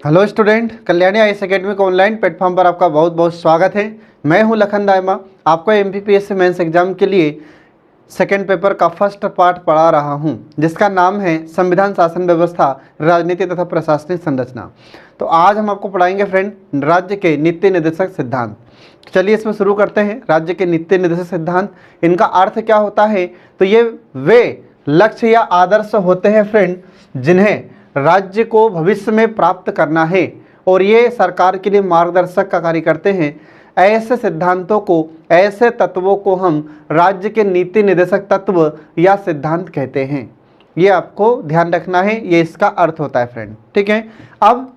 Hello student, Kalyani IAS academy के online platform पर आपका बहुत बहुत स्वागत है। मैं हूं लखन दायमा, आपको एमपीपीएससी मेंस एग्जाम के लिए सेकेंड पेपर का फर्स्ट पार्ट पढ़ा रहा हूं, जिसका नाम है संविधान, शासन व्यवस्था, राजनीति तथा प्रशासनिक संरचना। तो आज हम आपको पढ़ाएंगे फ्रेंड राज्य के नीति निर्देशक सिद्धांत। चलिए इसमें शुरू करते हैं। राज्य के नीति निर्देशक सिद्धांत, इनका अर्थ क्या होता है? तो ये वे लक्ष्य या आदर्श होते हैं फ्रेंड जिन्हें राज्य को भविष्य में प्राप्त करना है और ये सरकार के लिए मार्गदर्शक का कार्य करते हैं। ऐसे सिद्धांतों को, ऐसे तत्वों को हम राज्य के नीति निर्देशक तत्व या सिद्धांत कहते हैं। ये आपको ध्यान रखना है, ये इसका अर्थ होता है फ्रेंड। ठीक है, अब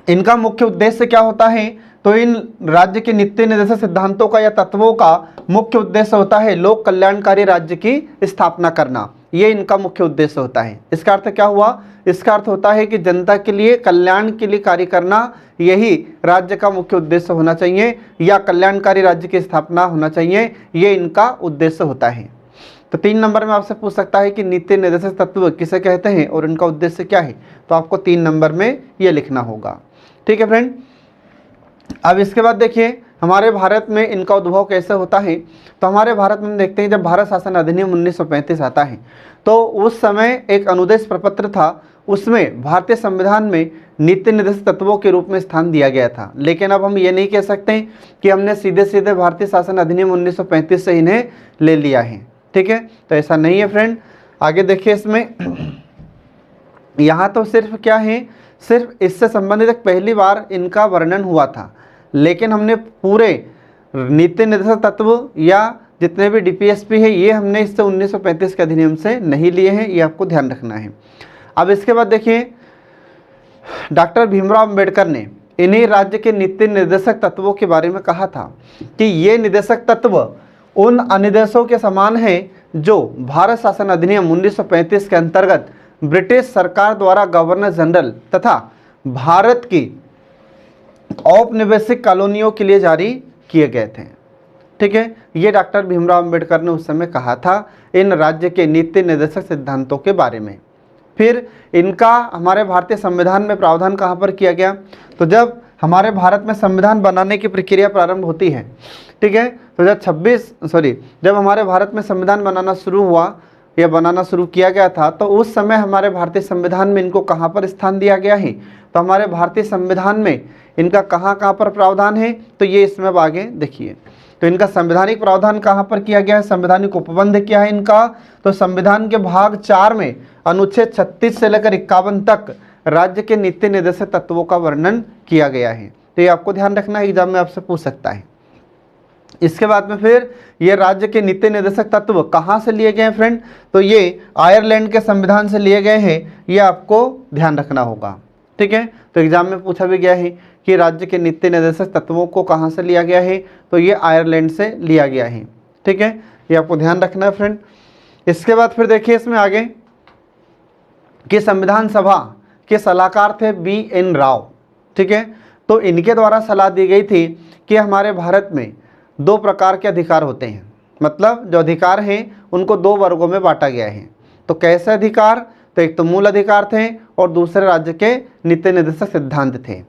इनका मुख्य उद्देश्य क्या होता है? तो इन राज्य के नीति निर्देशक सिद्धांतों का या तत्वों का मुख्य उद्देश्य होता है लोक कल्याणकारी राज्य की स्थापना करना। ये इनका मुख्य उद्देश्य होता है। इसका अर्थ क्या हुआ? इसका अर्थ होता है कि जनता के लिए, कल्याण के लिए कार्य करना, यही राज्य का मुख्य उद्देश्य होना चाहिए या कल्याणकारी राज्य की स्थापना होना चाहिए। ये इनका उद्देश्य होता है। तो 3 नंबर में आपसे पूछ सकता है कि नीति निर्देशक तत्व किसे कहते हैं और इनका उद्देश्य क्या है? तो आपको 3 नंबर में ये लिखना होगा। ठीक है फ्रेंड, अब इसके बाद देखिए हमारे भारत में इनका उद्भव कैसे होता है। तो हमारे भारत में देखते हैं जब भारत शासन अधिनियम 1935 आता है तो उस समय एक अनुदेश प्रपत्र था, उसमें भारतीय संविधान में नीति निर्देशक तत्वों के रूप में स्थान दिया गया था। लेकिन अब हम ये नहीं कह सकते कि हमने सीधे सीधे भारतीय शासन अधिनियम 1935 से इन्हें ले लिया है। ठीक है, तो ऐसा नहीं है फ्रेंड। आगे देखिए, इसमें यहाँ तो सिर्फ क्या है, सिर्फ इससे संबंधित एक पहली बार इनका वर्णन हुआ था, लेकिन हमने पूरे नीति निर्देशक तत्व या जितने भी डीपीएसपी है ये हमने इससे 1935 के अधिनियम से नहीं लिए हैं। ये आपको ध्यान रखना है। अब इसके बाद देखिए, डॉक्टर भीमराव अंबेडकर ने इन्हीं राज्य के नीति निर्देशक तत्वों के बारे में कहा था कि ये निर्देशक तत्व उन अनुदेशों के समान है जो भारत शासन अधिनियम 1935 के अंतर्गत ब्रिटिश सरकार द्वारा गवर्नर जनरल तथा भारत की औपनिवेशिक कॉलोनियों के लिए जारी किए गए थे। ठीक है, ये डॉक्टर भीमराव अंबेडकर ने उस समय कहा था इन राज्य के नीति निर्देशक सिद्धांतों के बारे में। फिर इनका हमारे भारतीय संविधान में प्रावधान कहाँ पर किया गया? तो जब हमारे भारत में संविधान बनाने की प्रक्रिया प्रारंभ होती है, ठीक है, तो जब हमारे भारत में संविधान बनाना शुरू हुआ या बनाना शुरू किया गया था तो उस समय हमारे भारतीय संविधान में इनको कहाँ पर स्थान दिया गया है? तो हमारे भारतीय संविधान में इनका कहाँ कहाँ पर प्रावधान है? तो ये इसमें अब आगे देखिए। तो इनका संवैधानिक प्रावधान कहाँ पर किया गया है? संवैधानिक उपबंध क्या है इनका? तो संविधान के भाग 4 में अनुच्छेद 36 से लेकर 51 तक राज्य के नीति निर्देशक तत्वों का वर्णन किया गया है। तो ये आपको ध्यान रखना है, एग्जाम में आपसे पूछ सकता है। इसके बाद में फिर ये राज्य के नीति निर्देशक तत्व कहाँ से लिए गए हैं फ्रेंड? तो ये आयरलैंड के संविधान से लिए गए हैं। ये आपको ध्यान रखना होगा। ठीक है, तो एग्जाम में पूछा भी गया है कि राज्य के नीति निर्देशक तत्वों को कहाँ से लिया गया है? तो ये आयरलैंड से लिया गया है। ठीक है, ये आपको ध्यान रखना है फ्रेंड। इसके बाद फिर देखिए इसमें आगे कि संविधान सभा के सलाहकार थे BN राव। ठीक है, तो इनके द्वारा सलाह दी गई थी कि हमारे भारत में 2 प्रकार के अधिकार होते हैं, मतलब जो अधिकार हैं उनको 2 वर्गों में बांटा गया है। तो कैसे अधिकार? तो एक तो मूल अधिकार थे और दूसरे राज्य के नीति निर्देशक सिद्धांत थे।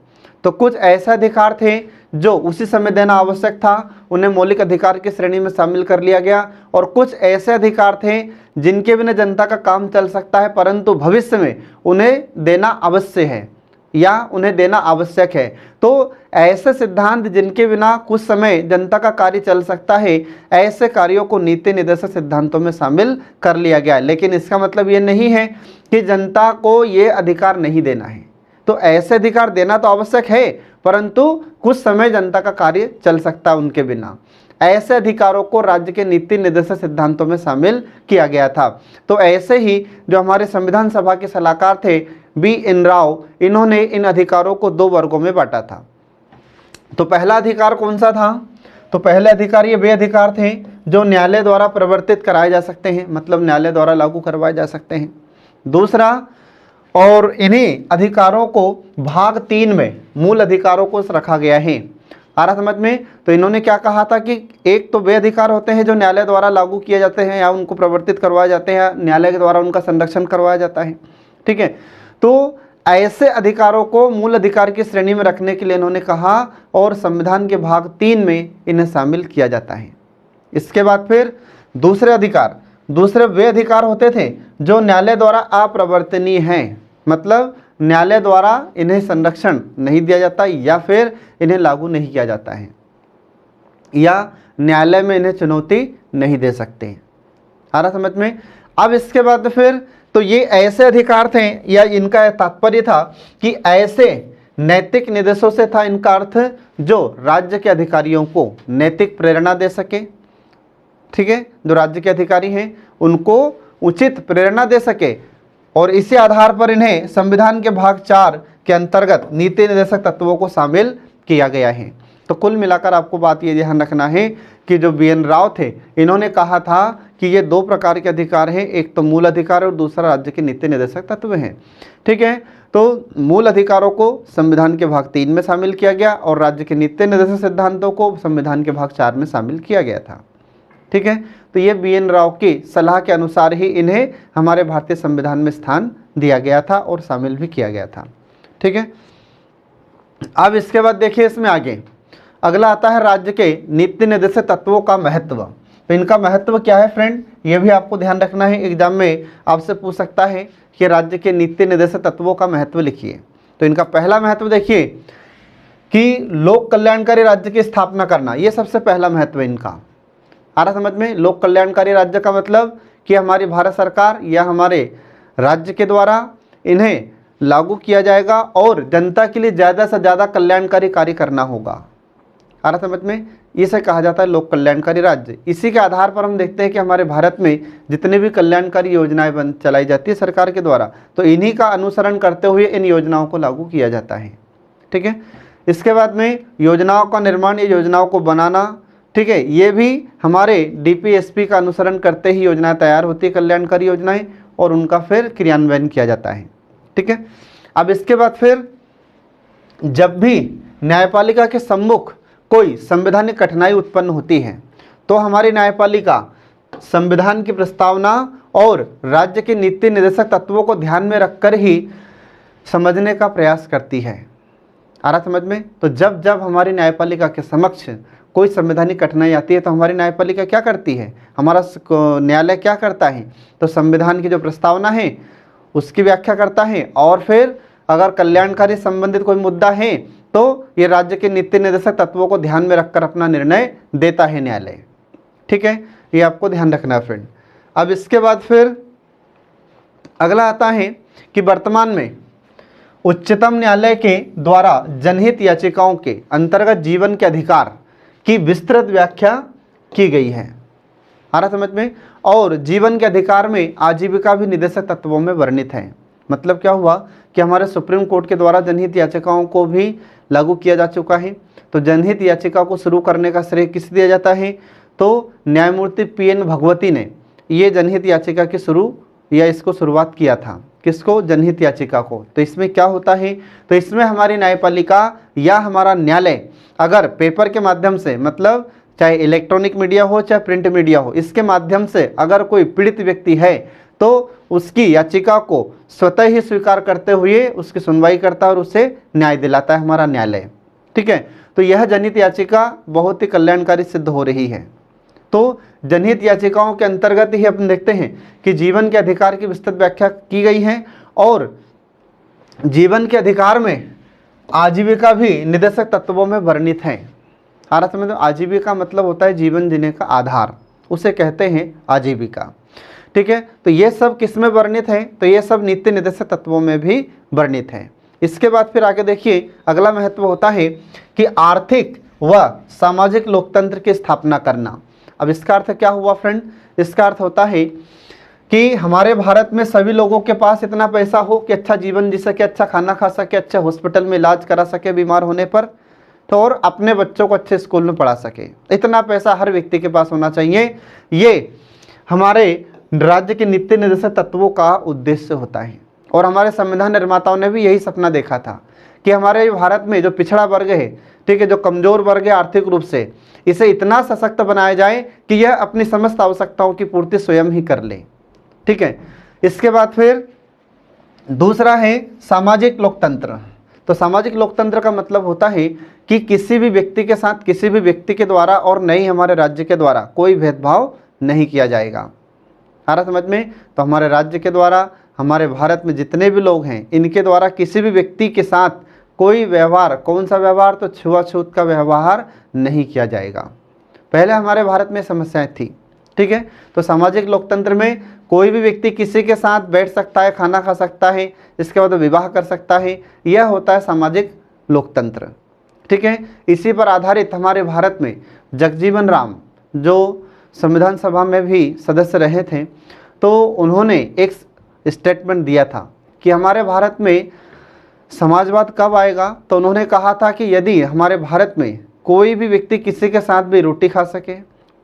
तो कुछ ऐसे अधिकार थे जो उसी समय देना आवश्यक था, उन्हें मौलिक अधिकार की श्रेणी में शामिल कर लिया गया, और कुछ ऐसे अधिकार थे जिनके बिना जनता का काम चल सकता है परंतु भविष्य में उन्हें देना अवश्य है या उन्हें देना आवश्यक है। तो ऐसे सिद्धांत जिनके बिना कुछ समय जनता का कार्य चल सकता है, ऐसे कार्यों को नीति निर्देशक सिद्धांतों में शामिल कर लिया गया है। लेकिन इसका मतलब ये नहीं है कि जनता को ये अधिकार नहीं देना है। तो ऐसे अधिकार देना तो आवश्यक है परंतु कुछ समय जनता का कार्य चल सकता है उनके बिना। ऐसे अधिकारों को राज्य के नीति निर्देशक सिद्धांतों में शामिल किया गया था। तो ऐसे ही जो हमारे संविधान सभा के सलाहकार थे BN राव, इन्होंने इन अधिकारों को 2 वर्गों में बांटा था। तो पहला अधिकार कौन सा था? तो पहले अधिकार ये वे अधिकार थे जो न्यायालय द्वारा प्रवर्तित कराए जा सकते हैं, मतलब न्यायालय द्वारा लागू करवाए जा सकते हैं। दूसरा, और इन्हीं अधिकारों को भाग 3 में मूल अधिकारों को रखा गया है। आ रहा समझ में? तो इन्होंने क्या कहा था कि एक तो वे अधिकार होते हैं जो न्यायालय द्वारा लागू किए जाते हैं या उनको प्रवर्तित करवाए जाते हैं, न्यायालय के द्वारा उनका संरक्षण करवाया जाता है। ठीक है, तो ऐसे अधिकारों को मूल अधिकार की श्रेणी में रखने के लिए इन्होंने कहा और संविधान के भाग 3 में इन्हें शामिल किया जाता है। इसके बाद फिर दूसरे अधिकार, दूसरे वे अधिकार होते थे जो न्यायालय द्वारा अप्रवर्तनीय हैं, मतलब न्यायालय द्वारा इन्हें संरक्षण नहीं दिया जाता या फिर इन्हें लागू नहीं किया जाता है या न्यायालय में इन्हें चुनौती नहीं दे सकते। आ रहा समझ में। अब इसके बाद फिर तो ये ऐसे अधिकार थे या इनका तात्पर्य था कि ऐसे नैतिक निर्देशों से था इनका अर्थ जो राज्य के अधिकारियों को नैतिक प्रेरणा दे सके, ठीक है, जो राज्य के अधिकारी हैं उनको उचित प्रेरणा दे सके और इसी आधार पर इन्हें संविधान के भाग 4 के अंतर्गत नीति निर्देशक तत्वों को शामिल किया गया है। तो कुल मिलाकर आपको बात ये ध्यान रखना है कि जो BN राव थे इन्होंने कहा था कि ये 2 प्रकार के अधिकार हैं, एक तो मूल अधिकार और दूसरा राज्य के नीति निर्देशक तत्व हैं, ठीक है। तो मूल अधिकारों को संविधान के भाग 3 में शामिल किया गया और राज्य के नीति निर्देशक सिद्धांतों को संविधान के भाग 4 में शामिल किया गया था, ठीक है। तो ये BN राव की सलाह के अनुसार ही इन्हें हमारे भारतीय संविधान में स्थान दिया गया था और शामिल भी किया गया था, ठीक है। अब इसके बाद देखिए इसमें आगे अगला आता है राज्य के नीति निर्देशक तत्वों का महत्व। तो इनका महत्व क्या है फ्रेंड, ये भी आपको ध्यान रखना है, एग्जाम में आपसे पूछ सकता है कि राज्य के नीति निर्देशक तत्वों का महत्व लिखिए। तो इनका पहला महत्व देखिए कि लोक कल्याणकारी राज्य की स्थापना करना, ये सबसे पहला महत्व है इनका। आ रहा समझ में। लोक कल्याणकारी राज्य का मतलब कि हमारी भारत सरकार या हमारे राज्य के द्वारा इन्हें लागू किया जाएगा और जनता के लिए ज़्यादा से ज़्यादा कल्याणकारी कार्य करना होगा। आ रहा समझ में। इसे कहा जाता है लोक कल्याणकारी राज्य। इसी के आधार पर हम देखते हैं कि हमारे भारत में जितने भी कल्याणकारी योजनाएं चलाई जाती है सरकार के द्वारा, तो इन्हीं का अनुसरण करते हुए इन योजनाओं को लागू किया जाता है, ठीक है। इसके बाद में योजनाओं का निर्माण, ये योजनाओं को बनाना, ठीक है, ये भी हमारे DPSP का अनुसरण करते ही योजनाएं तैयार होती है, कल्याणकारी योजनाएं, और उनका फिर क्रियान्वयन किया जाता है, ठीक है। अब इसके बाद फिर जब भी न्यायपालिका के सम्मुख कोई संवैधानिक कठिनाई उत्पन्न होती है तो हमारी न्यायपालिका संविधान की प्रस्तावना और राज्य के नीति निर्देशक तत्वों को ध्यान में रखकर ही समझने का प्रयास करती है। आ रहा समझ में। तो जब जब हमारी न्यायपालिका के समक्ष कोई संवैधानिक कठिनाई आती है तो हमारी न्यायपालिका क्या करती है, हमारा न्यायालय क्या करता है, तो संविधान की जो प्रस्तावना है उसकी व्याख्या करता है और फिर अगर कल्याणकारी संबंधित कोई मुद्दा है तो ये राज्य के नीति निर्देशक तत्वों को ध्यान में रखकर अपना निर्णय देता है न्यायालय, ठीक है। ये आपको ध्यान रखना है फ्रेंड। अब इसके बाद फिर अगला आता है कि वर्तमान में उच्चतम न्यायालय के द्वारा जनहित याचिकाओं के अंतर्गत जीवन के अधिकार की विस्तृत व्याख्या की गई है। आ रहा समझ में। और जीवन के अधिकार में आजीविका भी निर्देशक तत्वों में वर्णित है। मतलब क्या हुआ कि हमारे सुप्रीम कोर्ट के द्वारा जनहित याचिकाओं को भी लागू किया जा चुका है। तो जनहित याचिका को शुरू करने का श्रेय किसे दिया जाता है, तो न्यायमूर्ति PN भगवती ने ये जनहित याचिका की इसको शुरुआत किया था। किसको, जनहित याचिका को। तो इसमें क्या होता है, तो इसमें हमारी न्यायपालिका या हमारा न्यायालय अगर पेपर के माध्यम से, मतलब चाहे इलेक्ट्रॉनिक मीडिया हो चाहे प्रिंट मीडिया हो, इसके माध्यम से अगर कोई पीड़ित व्यक्ति है तो उसकी याचिका को स्वतः ही स्वीकार करते हुए उसकी सुनवाई करता है और उसे न्याय दिलाता है हमारा न्यायालय, ठीक है। तो यह जनहित याचिका बहुत ही कल्याणकारी सिद्ध हो रही है। तो जनहित याचिकाओं के अंतर्गत ही अपन देखते हैं कि जीवन के अधिकार की विस्तृत व्याख्या की गई है और जीवन के अधिकार में आजीविका भी निर्देशक तत्वों में वर्णित है। आ रहा समझ में। आजीविका मतलब होता है जीवन जीने का आधार, उसे कहते हैं आजीविका, ठीक है। तो ये सब किस में वर्णित है, तो ये सब नीति निर्देशक तत्वों में भी वर्णित है। इसके बाद फिर आगे देखिए अगला महत्व होता है कि आर्थिक व सामाजिक लोकतंत्र की स्थापना करना। अब इसका अर्थ क्या हुआ फ्रेंड, इसका अर्थ होता है कि हमारे भारत में सभी लोगों के पास इतना पैसा हो कि अच्छा जीवन जी सके, अच्छा खाना खा सके, अच्छे हॉस्पिटल में इलाज करा सके बीमार होने पर, तो और अपने बच्चों को अच्छे स्कूल में पढ़ा सके। इतना पैसा हर व्यक्ति के पास होना चाहिए। ये हमारे राज्य के नीति निर्देशक तत्वों का उद्देश्य होता है और हमारे संविधान निर्माताओं ने भी यही सपना देखा था कि हमारे भारत में जो पिछड़ा वर्ग है, ठीक है, जो कमजोर वर्ग है आर्थिक रूप से, इसे इतना सशक्त बनाया जाए कि यह अपनी समस्त आवश्यकताओं की पूर्ति स्वयं ही कर ले, ठीक है। इसके बाद फिर दूसरा है सामाजिक लोकतंत्र। तो सामाजिक लोकतंत्र का मतलब होता है कि किसी भी व्यक्ति के साथ किसी भी व्यक्ति के द्वारा और न ही हमारे राज्य के द्वारा कोई भेदभाव नहीं किया जाएगा। आ रहा समझ में? तो हमारे राज्य के द्वारा, हमारे भारत में जितने भी लोग हैं, इनके द्वारा किसी भी व्यक्ति के साथ कोई व्यवहार, कौन सा व्यवहार? तो छुआछूत का व्यवहार नहीं किया जाएगा। पहले हमारे भारत में समस्याएं थी, ठीक है। तो सामाजिक लोकतंत्र में कोई भी व्यक्ति किसी के साथ बैठ सकता है, खाना खा सकता है, इसके बाद विवाह कर सकता है। यह होता है सामाजिक लोकतंत्र, ठीक है। इसी पर आधारित हमारे भारत में जगजीवन राम, जो संविधान सभा में भी सदस्य रहे थे, तो उन्होंने एक स्टेटमेंट दिया था कि हमारे भारत में समाजवाद कब आएगा। तो उन्होंने कहा था कि यदि हमारे भारत में कोई भी व्यक्ति किसी के साथ भी रोटी खा सके,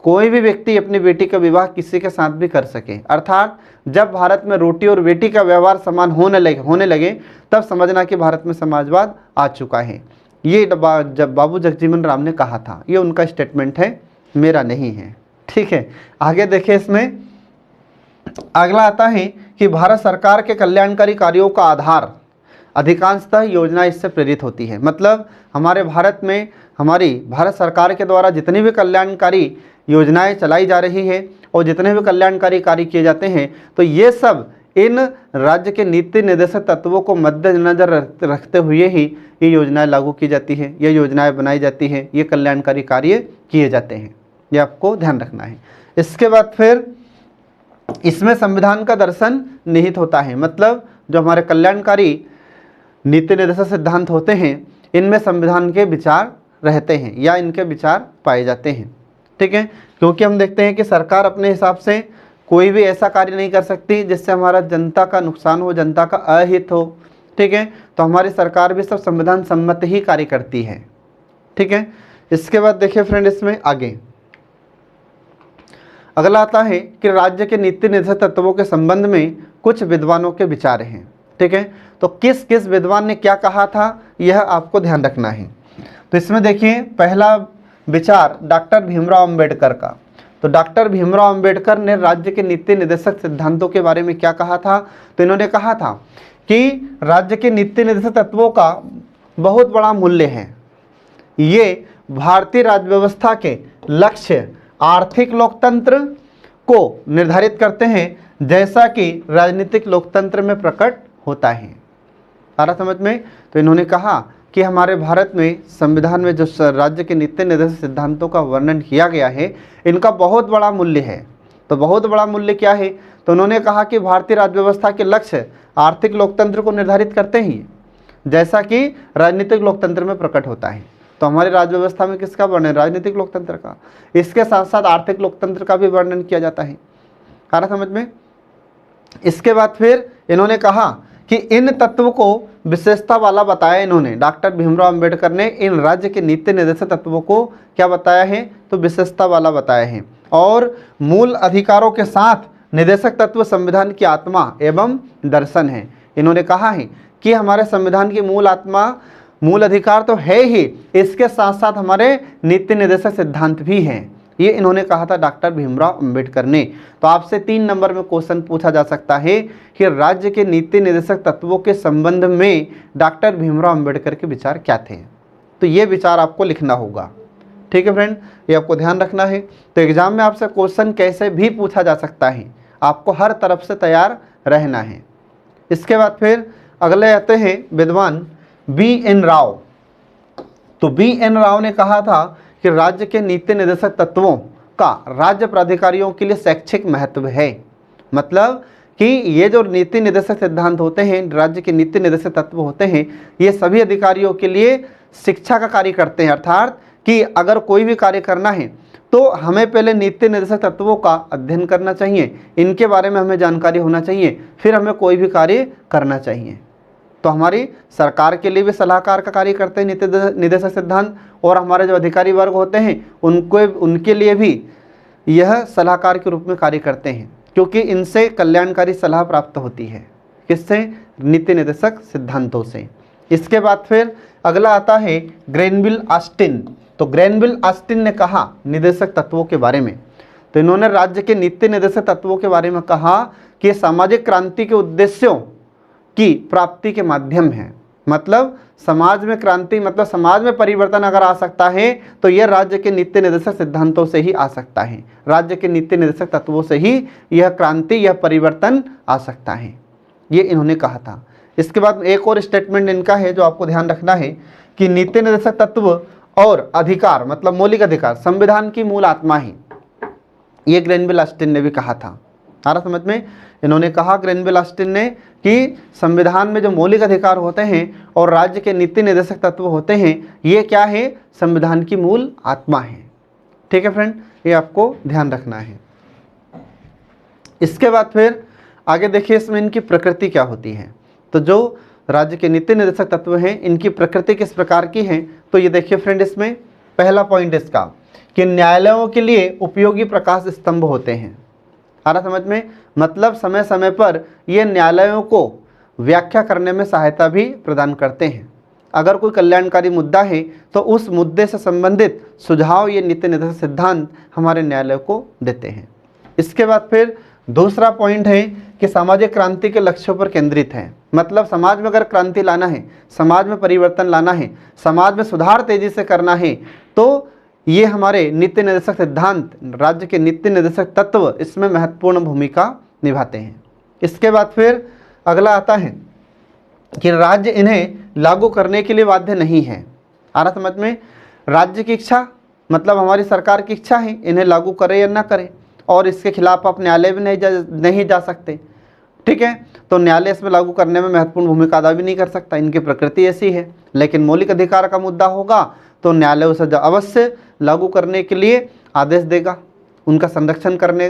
कोई भी व्यक्ति अपनी बेटी का विवाह किसी के साथ भी कर सके, अर्थात जब भारत में रोटी और बेटी का व्यवहार समान होने लगे तब समझना कि भारत में समाजवाद आ चुका है। ये जब बाबू जगजीवन राम ने कहा था, ये उनका स्टेटमेंट है, मेरा नहीं है, ठीक है। आगे देखिए, इसमें अगला आता है कि भारत सरकार के कल्याणकारी कार्यों का आधार अधिकांशतः योजना इससे प्रेरित होती है। मतलब हमारे भारत में हमारी भारत सरकार के द्वारा जितनी भी कल्याणकारी योजनाएं चलाई जा रही है और जितने भी कल्याणकारी कार्य किए जाते हैं, तो ये सब इन राज्य के नीति निर्देशक तत्वों को मद्देनजर रखते हुए ही ये योजनाएं लागू की जाती है, ये योजनाएं बनाई जाती हैं, ये कल्याणकारी कार्य किए जाते हैं। ये आपको ध्यान रखना है। इसके बाद फिर इसमें संविधान का दर्शन निहित होता है। मतलब जो हमारे कल्याणकारी नीति निर्देशक सिद्धांत होते हैं, इनमें संविधान के विचार रहते हैं या इनके विचार पाए जाते हैं, ठीक है। क्योंकि हम देखते हैं कि सरकार अपने हिसाब से कोई भी ऐसा कार्य नहीं कर सकती जिससे हमारा जनता का नुकसान हो, जनता का अहित हो, ठीक है। तो हमारी सरकार भी सब संविधान सम्मत ही कार्य करती है, ठीक है। इसके बाद देखिए फ्रेंड, इसमें आगे अगला आता है कि राज्य के नीति निर्देशक तत्वों के संबंध में कुछ विद्वानों के विचार हैं, ठीक है। तो किस किस विद्वान ने क्या कहा था, यह आपको ध्यान रखना है। तो इसमें देखिए, पहला विचार डॉक्टर भीमराव अंबेडकर का। तो डॉक्टर भीमराव अंबेडकर ने राज्य के नीति निर्देशक सिद्धांतों के बारे में क्या कहा था? तो इन्होंने कहा था कि राज्य के नीति निर्देशक तत्वों का बहुत बड़ा मूल्य है। ये भारतीय राज्य व्यवस्था के लक्ष्य आर्थिक लोकतंत्र को निर्धारित करते हैं, जैसा कि राजनीतिक लोकतंत्र में प्रकट होता है। आ रहा समझ में? तो इन्होंने कहा कि हमारे भारत में संविधान में जो राज्य के नीति निर्देशक सिद्धांतों का वर्णन किया गया है, इनका बहुत बड़ा मूल्य है। तो बहुत बड़ा मूल्य क्या है? तो उन्होंने कहा कि भारतीय राज्य व्यवस्था के लक्ष्य आर्थिक लोकतंत्र को निर्धारित करते हैं, जैसा कि राजनीतिक लोकतंत्र में प्रकट होता है। तो हमारी राज्य व्यवस्था में किसका वर्णन? राजनीतिक लोकतंत्र का। इसके साथ साथ आर्थिक लोकतंत्र का भी वर्णन किया जाता है। आ रहा समझ में? इसके बाद फिर इन्होंने कहा कि इन तत्वों को विशेषता वाला बताया। इन्होंने, डॉक्टर भीमराव अंबेडकर ने इन राज्य के नीति निर्देशक तत्वों को क्या बताया है? तो विशेषता वाला बताया है। और मूल अधिकारों के साथ निर्देशक तत्व संविधान की आत्मा एवं दर्शन है। इन्होंने कहा है कि हमारे संविधान की मूल आत्मा, मूल अधिकार तो है ही, इसके साथ साथ हमारे नीति निर्देशक सिद्धांत भी हैं। ये इन्होंने कहा था डॉक्टर भीमराव अंबेडकर ने। तो आपसे 3 नंबर में क्वेश्चन पूछा जा सकता है कि राज्य के नीति निर्देशक तत्वों के संबंध में डॉक्टर भीमराव अंबेडकर के विचार क्या थे। तो ये विचार आपको लिखना होगा, ठीक है फ्रेंड, ये आपको ध्यान रखना है। तो एग्जाम में आपसे क्वेश्चन कैसे भी पूछा जा सकता है, आपको हर तरफ से तैयार रहना है। इसके बाद फिर अगले आते हैं विद्वान B.N. राव। तो B.N. राव ने कहा था कि राज्य के नीति निर्देशक तत्वों का राज्य प्राधिकारियों के लिए शैक्षिक महत्व है। मतलब कि ये जो नीति निर्देशक सिद्धांत होते हैं, राज्य के नीति निर्देशक तत्व होते हैं, ये सभी अधिकारियों के लिए शिक्षा का कार्य करते हैं। अर्थात कि अगर कोई भी कार्य करना है तो हमें पहले नीति निर्देशक तत्वों का अध्ययन करना चाहिए, इनके बारे में हमें जानकारी होना चाहिए, फिर हमें कोई भी कार्य करना चाहिए। तो हमारी सरकार के लिए भी सलाहकार का कार्य करते हैं नीति निर्देशक सिद्धांत, और हमारे जो अधिकारी वर्ग होते हैं उनके लिए भी यह सलाहकार के रूप में कार्य करते हैं, क्योंकि इनसे कल्याणकारी सलाह प्राप्त होती है। किससे? नीति निर्देशक सिद्धांतों से। इसके बाद फिर अगला आता है ग्रेनविल ऑस्टिन। तो ग्रेनविल ऑस्टिन ने कहा निर्देशक तत्वों के बारे में। तो इन्होंने राज्य के नीति निर्देशक तत्वों के बारे में कहा कि सामाजिक क्रांति के उद्देश्यों की प्राप्ति के माध्यम है। मतलब समाज में क्रांति, मतलब समाज में परिवर्तन अगर आ सकता है तो यह राज्य के नीति निर्देशक सिद्धांतों से ही आ सकता है, राज्य के नीति निर्देशक तत्वों से ही यह क्रांति, यह परिवर्तन आ सकता है, ये इन्होंने कहा था। इसके बाद एक और स्टेटमेंट इनका है जो आपको ध्यान रखना है कि नीति निर्देशक तत्व और अधिकार, मतलब मौलिक अधिकार, संविधान की मूल आत्मा है। ये ग्रेनविल ऑस्टिन ने भी कहा था। आ रहा समझ में? इन्होंने कहा ग्रेनविल ऑस्टिन ने कि संविधान में जो मौलिक अधिकार होते हैं और राज्य के नीति निर्देशक तत्व होते हैं, ये क्या है? संविधान की मूल आत्मा है। ठीक है फ्रेंड, ये आपको ध्यान रखना है। इसके बाद फिर आगे देखिए इसमें इनकी प्रकृति क्या होती है। तो जो राज्य के नीति निर्देशक तत्व हैं, इनकी प्रकृति किस प्रकार की है, तो ये देखिए फ्रेंड, इसमें पहला पॉइंट इसका कि न्यायालयों के लिए उपयोगी प्रकाश स्तंभ होते हैं। आ रहा समझ में? मतलब समय समय पर ये न्यायालयों को व्याख्या करने में सहायता भी प्रदान करते हैं। अगर कोई कल्याणकारी मुद्दा है तो उस मुद्दे से संबंधित सुझाव ये नीति निर्देशक सिद्धांत हमारे न्यायालय को देते हैं। इसके बाद फिर दूसरा पॉइंट है कि सामाजिक क्रांति के लक्ष्यों पर केंद्रित है। मतलब समाज में अगर क्रांति लाना है, समाज में परिवर्तन लाना है, समाज में सुधार तेजी से करना है, तो ये हमारे नीति निर्देशक सिद्धांत, राज्य के नीति निर्देशक तत्व इसमें महत्वपूर्ण भूमिका निभाते हैं। इसके बाद फिर अगला आता है कि राज्य इन्हें लागू करने के लिए बाध्य नहीं है। आ रहा समझ में? राज्य की इच्छा, मतलब हमारी सरकार की इच्छा है इन्हें लागू करे या ना करे, और इसके खिलाफ आप न्यायालय भी नहीं जा सकते। ठीक है, तो न्यायालय इसमें लागू करने में महत्वपूर्ण भूमिका अदा भी नहीं कर सकता, इनकी प्रकृति ऐसी है। लेकिन मौलिक अधिकार का मुद्दा होगा तो न्यायालय उसे अवश्य लागू करने के लिए आदेश देगा। उनका संरक्षण करने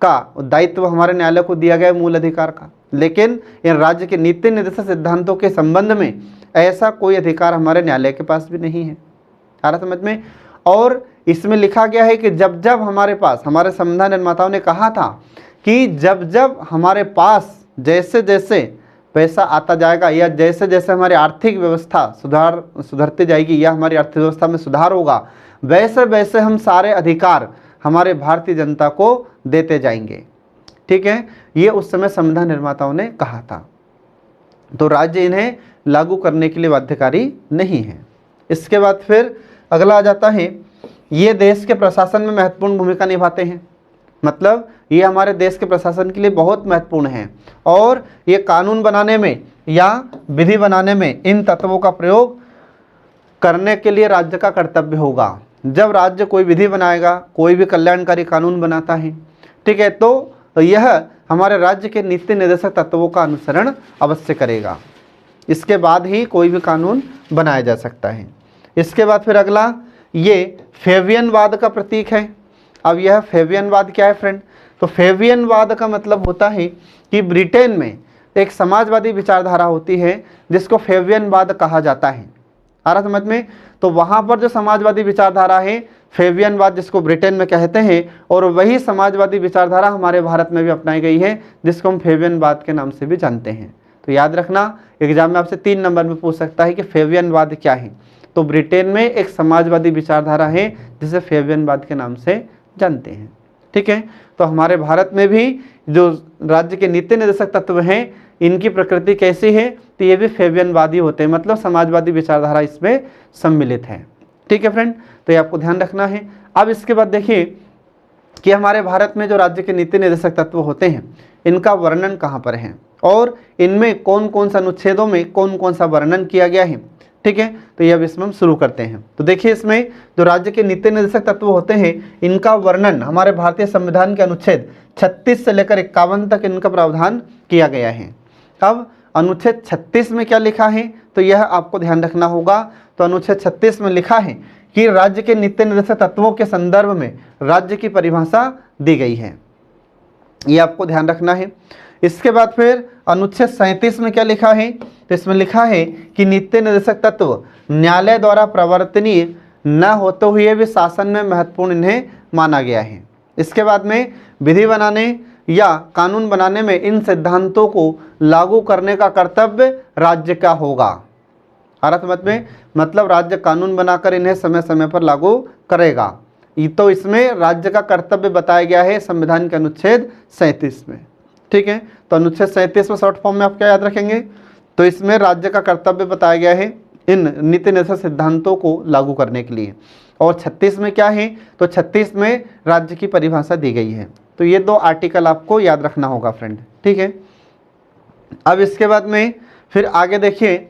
का दायित्व हमारे न्यायालय को दिया गया है मूल अधिकार का। लेकिन इन राज्य के नीति निर्देशक सिद्धांतों के संबंध में ऐसा कोई अधिकार हमारे न्यायालय के पास भी नहीं है। आ रहा समझ में? और इसमें लिखा गया है कि जब जब हमारे पास, हमारे संविधान निर्माताओं ने कहा था कि जब जब हमारे पास जैसे जैसे पैसा आता जाएगा या जैसे जैसे हमारी आर्थिक व्यवस्था सुधरती जाएगी या हमारी अर्थव्यवस्था में सुधार होगा, वैसे वैसे हम सारे अधिकार हमारे भारतीय जनता को देते जाएंगे। ठीक है, ये उस समय संविधान निर्माताओं ने कहा था। तो राज्य इन्हें लागू करने के लिए बाध्यकारी नहीं है। इसके बाद फिर अगला आ जाता है, ये देश के प्रशासन में महत्वपूर्ण भूमिका निभाते हैं। मतलब ये हमारे देश के प्रशासन के लिए बहुत महत्वपूर्ण है और ये कानून बनाने में या विधि बनाने में इन तत्वों का प्रयोग करने के लिए राज्य का कर्तव्य होगा। जब राज्य कोई विधि बनाएगा, कोई भी कल्याणकारी कानून बनाता है, ठीक है, तो यह हमारे राज्य के नीति निर्देशक तत्वों का अनुसरण अवश्य करेगा। इसके बाद ही कोई भी कानून बनाया जा सकता है। इसके बाद फिर अगला, ये फेबियनवाद का प्रतीक है। अब यह फेबियनवाद क्या है फ्रेंड? तो फेबियनवाद का मतलब होता है कि ब्रिटेन में एक समाजवादी विचारधारा होती है जिसको फेबियनवाद कहा जाता है। आ रहा समझ में? तो वहाँ पर जो समाजवादी विचारधारा है फेबियनवाद, जिसको ब्रिटेन में कहते हैं, और वही समाजवादी विचारधारा हमारे भारत में भी अपनाई गई है जिसको हम फेबियनवाद के नाम से भी जानते हैं। तो याद रखना, एग्जाम में आपसे 3 नंबर में पूछ सकता है कि फेबियनवाद क्या है। तो ब्रिटेन में एक समाजवादी विचारधारा है जिसे फेबियनवाद के नाम से जानते हैं। ठीक है, तो हमारे भारत में भी जो राज्य के नीति निर्देशक तत्व हैं, इनकी प्रकृति कैसी है? तो ये भी फेबियनवादी होते हैं, मतलब समाजवादी विचारधारा इसमें सम्मिलित है। ठीक है फ्रेंड, तो ये आपको ध्यान रखना है। अब इसके बाद देखिए कि हमारे भारत में जो राज्य के नीति निर्देशक तत्व होते हैं, इनका वर्णन कहाँ पर है और इनमें कौन कौन सा अनुच्छेदों में कौन कौन सा वर्णन किया गया है। ठीक है, तो ये अब इसमें हम शुरू करते हैं। तो देखिए इसमें जो राज्य के नीति निर्देशक तत्व होते हैं, इनका वर्णन हमारे भारतीय संविधान के अनुच्छेद 36 से लेकर 51 तक इनका प्रावधान किया गया है। अब अनुच्छेद 36 में क्या लिखा है, तो यह आपको ध्यान रखना होगा। तो अनुच्छेद 36 में लिखा है कि राज्य के नीति निर्देशक तत्वों के संदर्भ में राज्य की परिभाषा दी गई है, ये आपको ध्यान रखना है। इसके बाद फिर अनुच्छेद 37 में क्या लिखा है, तो इसमें लिखा है कि नीति निर्देशक तत्व न्यायालय द्वारा प्रवर्तनीय न होते हुए भी शासन में महत्वपूर्ण इन्हें माना गया है। इसके बाद में विधि बनाने या कानून बनाने में इन सिद्धांतों को लागू करने का कर्तव्य राज्य का होगा। अर्थ में मतलब राज्य कानून बनाकर इन्हें समय समय पर लागू करेगा। ये तो इसमें राज्य का कर्तव्य बताया गया है संविधान के अनुच्छेद 37 में। ठीक है। तो अनुच्छेद 37 में शॉर्ट फॉर्म में आप क्या याद रखेंगे, तो इसमें राज्य का कर्तव्य बताया गया है इन नीति निर्देशक सिद्धांतों को लागू करने के लिए। और 36 में क्या है, तो 36 में राज्य की परिभाषा दी गई है। तो ये 2 आर्टिकल आपको याद रखना होगा फ्रेंड, ठीक है। अब इसके बाद में फिर आगे देखिए,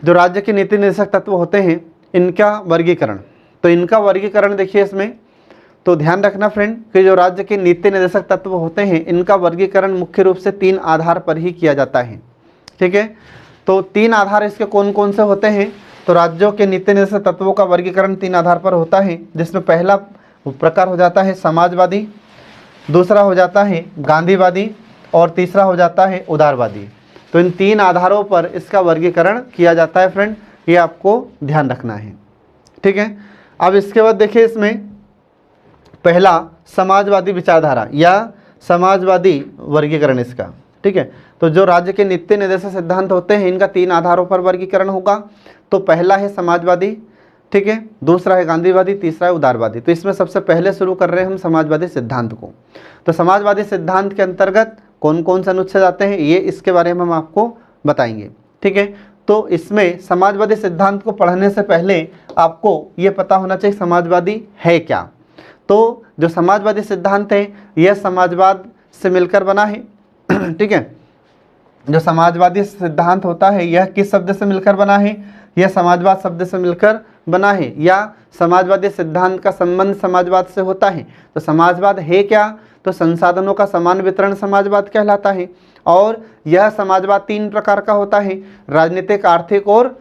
जो राज्य के नीति निर्देशक तत्व होते हैं इनका वर्गीकरण। तो इनका वर्गीकरण देखिए इसमें, तो ध्यान रखना फ्रेंड कि जो राज्य के नीति निर्देशक तत्व होते हैं इनका वर्गीकरण मुख्य रूप से 3 आधार पर ही किया जाता है, ठीक है। तो 3 आधार इसके कौन कौन से होते हैं, तो राज्यों के नीति निर्देशक तत्वों का वर्गीकरण 3 आधार पर होता है, जिसमें पहला प्रकार हो जाता है समाजवादी, दूसरा हो जाता है गांधीवादी और तीसरा हो जाता है उदारवादी। तो इन 3 आधारों पर इसका वर्गीकरण किया जाता है फ्रेंड, ये आपको ध्यान रखना है, ठीक है। अब इसके बाद देखिए इसमें पहला समाजवादी विचारधारा या समाजवादी वर्गीकरण इसका, ठीक है। तो जो राज्य के नीति निर्देशक सिद्धांत होते हैं इनका 3 आधारों पर वर्गीकरण होगा। तो पहला है समाजवादी, ठीक है, दूसरा है गांधीवादी, तीसरा है उदारवादी। तो इसमें सबसे पहले शुरू कर रहे हैं हम समाजवादी सिद्धांत को। तो समाजवादी सिद्धांत के अंतर्गत कौन कौन से अनुच्छेद आते हैं ये इसके बारे में हम आपको बताएंगे, ठीक है। तो इसमें समाजवादी सिद्धांत को पढ़ने से पहले आपको ये पता होना चाहिए समाजवादी है क्या। तो जो समाजवादी सिद्धांत है यह समाजवाद से मिलकर बना है, ठीक है। जो समाजवादी सिद्धांत होता है यह किस शब्द से मिलकर बना है, यह समाजवाद शब्द से मिलकर बना है, या समाजवादी सिद्धांत का संबंध समाजवाद से होता है। तो समाजवाद है क्या, तो संसाधनों का समान वितरण समाजवाद कहलाता है। और यह समाजवाद 3 प्रकार का होता है, राजनीतिक, आर्थिक और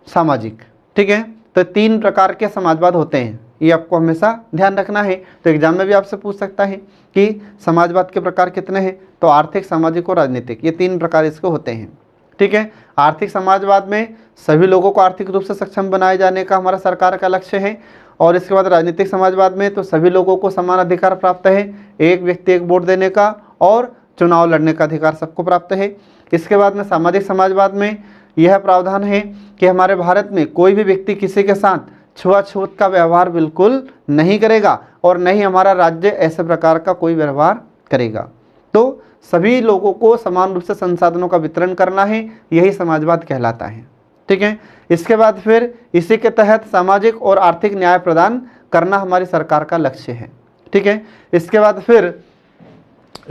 सामाजिक, ठीक है। तो 3 प्रकार के समाजवाद होते हैं, ये आपको हमेशा ध्यान रखना है। तो एग्जाम में भी आपसे पूछ सकता है कि समाजवाद के प्रकार कितने हैं, तो आर्थिक, सामाजिक और राजनीतिक, ये 3 प्रकार इसके होते हैं, ठीक है। आर्थिक समाजवाद में सभी लोगों को आर्थिक रूप से सक्षम बनाए जाने का हमारा सरकार का लक्ष्य है। और इसके बाद राजनीतिक समाजवाद में तो सभी लोगों को समान अधिकार प्राप्त है, एक व्यक्ति एक वोट देने का और चुनाव लड़ने का अधिकार सबको प्राप्त है। इसके बाद में सामाजिक समाजवाद में यह प्रावधान है कि हमारे भारत में कोई भी व्यक्ति किसी के साथ छुआछूत का व्यवहार बिल्कुल नहीं करेगा और नहीं हमारा राज्य ऐसे प्रकार का कोई व्यवहार करेगा। तो सभी लोगों को समान रूप से संसाधनों का वितरण करना है, यही समाजवाद कहलाता है, ठीक है। इसके बाद फिर इसी के तहत सामाजिक और आर्थिक न्याय प्रदान करना हमारी सरकार का लक्ष्य है, ठीक है। इसके बाद फिर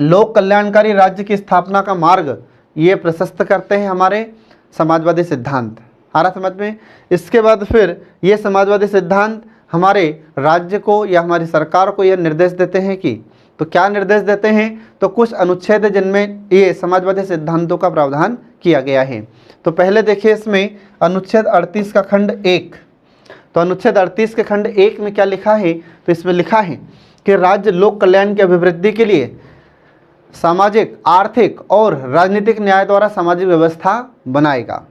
लोक कल्याणकारी राज्य की स्थापना का मार्ग ये प्रशस्त करते हैं हमारे समाजवादी सिद्धांत, आ रहा समझ में। इसके बाद फिर ये समाजवादी सिद्धांत हमारे राज्य को या हमारी सरकार को यह निर्देश देते हैं कि, तो क्या निर्देश देते हैं, तो कुछ अनुच्छेद जिनमें ये समाजवादी सिद्धांतों का प्रावधान किया गया है। तो पहले देखिए इसमें अनुच्छेद 38 का खंड 1। तो अनुच्छेद 38 के खंड 1 में क्या लिखा है, तो इसमें लिखा है कि राज्य लोक कल्याण की अभिवृद्धि के लिए सामाजिक, आर्थिक और राजनीतिक न्याय द्वारा सामाजिक व्यवस्था बनाएगा।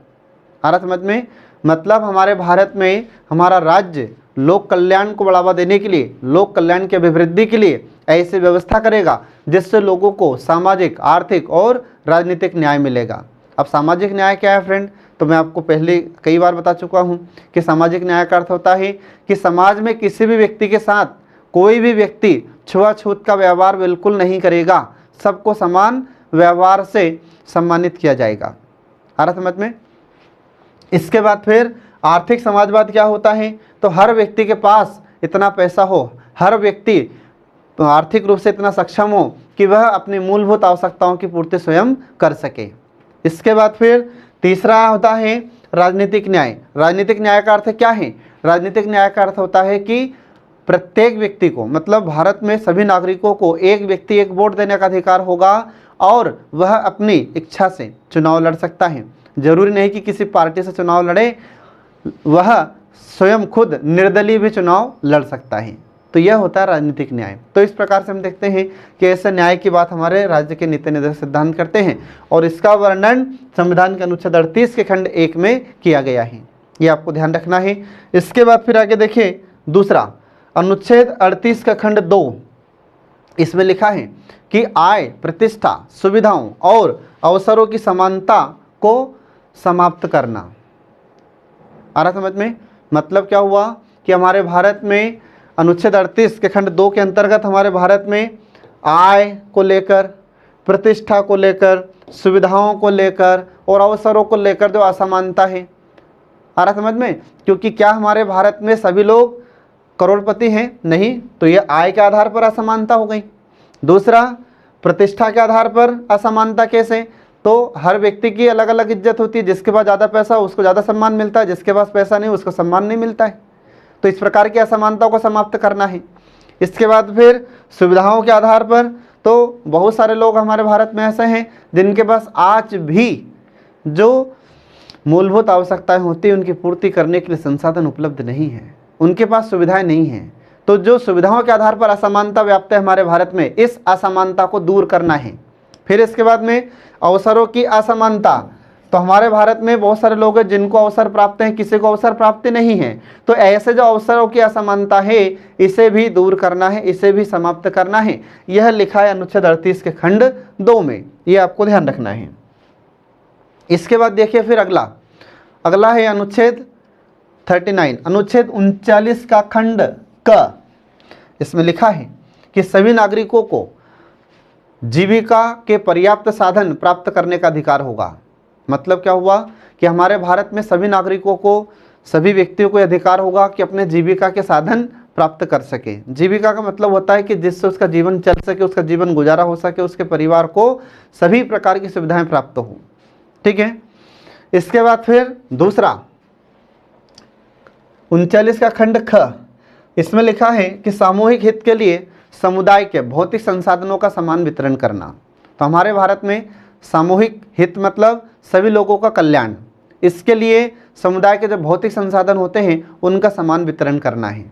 आ रहा समझ में, मतलब हमारे भारत में हमारा राज्य लोक कल्याण को बढ़ावा देने के लिए, लोक कल्याण की अभिवृद्धि के लिए ऐसी व्यवस्था करेगा जिससे लोगों को सामाजिक, आर्थिक और राजनीतिक न्याय मिलेगा। अब सामाजिक न्याय क्या है फ्रेंड, तो मैं आपको पहले कई बार बता चुका हूँ कि सामाजिक न्याय का अर्थ होता है कि समाज में किसी भी व्यक्ति के साथ कोई भी व्यक्ति छुआछूत का व्यवहार बिल्कुल नहीं करेगा, सबको समान व्यवहार से सम्मानित किया जाएगा। आ रहा समझ में। इसके बाद फिर आर्थिक समाजवाद क्या होता है, तो हर व्यक्ति के पास इतना पैसा हो, हर व्यक्ति तो आर्थिक रूप से इतना सक्षम हो कि वह अपनी मूलभूत आवश्यकताओं की पूर्ति स्वयं कर सके। इसके बाद फिर तीसरा होता है राजनीतिक न्याय। राजनीतिक न्याय का अर्थ क्या है, राजनीतिक न्याय का अर्थ होता है कि प्रत्येक व्यक्ति को, मतलब भारत में सभी नागरिकों को एक व्यक्ति एक वोट देने का अधिकार होगा और वह अपनी इच्छा से चुनाव लड़ सकता है। जरूरी नहीं कि किसी पार्टी से चुनाव लड़े, वह स्वयं खुद निर्दलीय भी चुनाव लड़ सकता है। तो यह होता है राजनीतिक न्याय। तो इस प्रकार से हम देखते हैं कि ऐसे न्याय की बात हमारे राज्य के नीति निर्देशक सिद्धांत करते हैं और इसका वर्णन संविधान के अनुच्छेद 38 के खंड 1 में किया गया है, ये आपको ध्यान रखना है। इसके बाद फिर आगे देखिए दूसरा अनुच्छेद 38 का खंड 2, इसमें लिखा है कि आय, प्रतिष्ठा, सुविधाओं और अवसरों की समानता को समाप्त करना। आ रहा समझ में, मतलब क्या हुआ कि हमारे भारत में अनुच्छेद 38 के खंड 2 के अंतर्गत हमारे भारत में आय को लेकर, प्रतिष्ठा को लेकर, सुविधाओं को लेकर और अवसरों को लेकर जो असमानता है। आ रहा समझ में? क्योंकि क्या हमारे भारत में सभी लोग करोड़पति हैं? नहीं। तो ये आय के आधार पर असमानता हो गई। दूसरा, प्रतिष्ठा के आधार पर असमानता कैसे? तो हर व्यक्ति की अलग अलग इज्जत होती है, जिसके पास ज़्यादा पैसा उसको ज़्यादा सम्मान मिलता है, जिसके पास पैसा नहीं उसको सम्मान नहीं मिलता है। तो इस प्रकार की असमानताओं को समाप्त करना है। इसके बाद फिर सुविधाओं के आधार पर, तो बहुत सारे लोग हमारे भारत में ऐसे हैं जिनके पास आज भी जो मूलभूत आवश्यकताएं होती हैं उनकी पूर्ति करने के लिए संसाधन उपलब्ध नहीं है, उनके पास सुविधाएं नहीं हैं। तो जो सुविधाओं के आधार पर असमानता व्याप्त है हमारे भारत में, इस असमानता को दूर करना है। फिर इसके बाद में अवसरों की असमानता। तो हमारे भारत में बहुत सारे लोग हैं जिनको अवसर प्राप्त हैं, किसी को अवसर प्राप्त नहीं है। तो ऐसे जो अवसरों की असमानता है इसे भी दूर करना है, इसे भी समाप्त करना है। यह लिखा है अनुच्छेद 38 के खंड 2 में, ये आपको ध्यान रखना है। इसके बाद देखिए फिर अगला है अनुच्छेद 39, अनुच्छेद 39 का खंड क। इसमें लिखा है कि सभी नागरिकों को जीविका के पर्याप्त साधन प्राप्त करने का अधिकार होगा। मतलब क्या हुआ कि हमारे भारत में सभी नागरिकों को, सभी व्यक्तियों को अधिकार होगा कि अपने जीविका के साधन प्राप्त कर सके। जीविका का मतलब होता है कि जिससे उसका जीवन चल सके, उसका जीवन गुजारा हो सके, उसके परिवार को सभी प्रकार की सुविधाएं प्राप्त हो। ठीक है। इसके बाद फिर दूसरा 39 का खंड ख। इसमें लिखा है कि सामूहिक हित के लिए समुदाय के भौतिक संसाधनों का समान वितरण करना। तो हमारे भारत में सामूहिक हित मतलब सभी लोगों का कल्याण, इसके लिए समुदाय के जो भौतिक संसाधन होते हैं उनका समान वितरण करना है।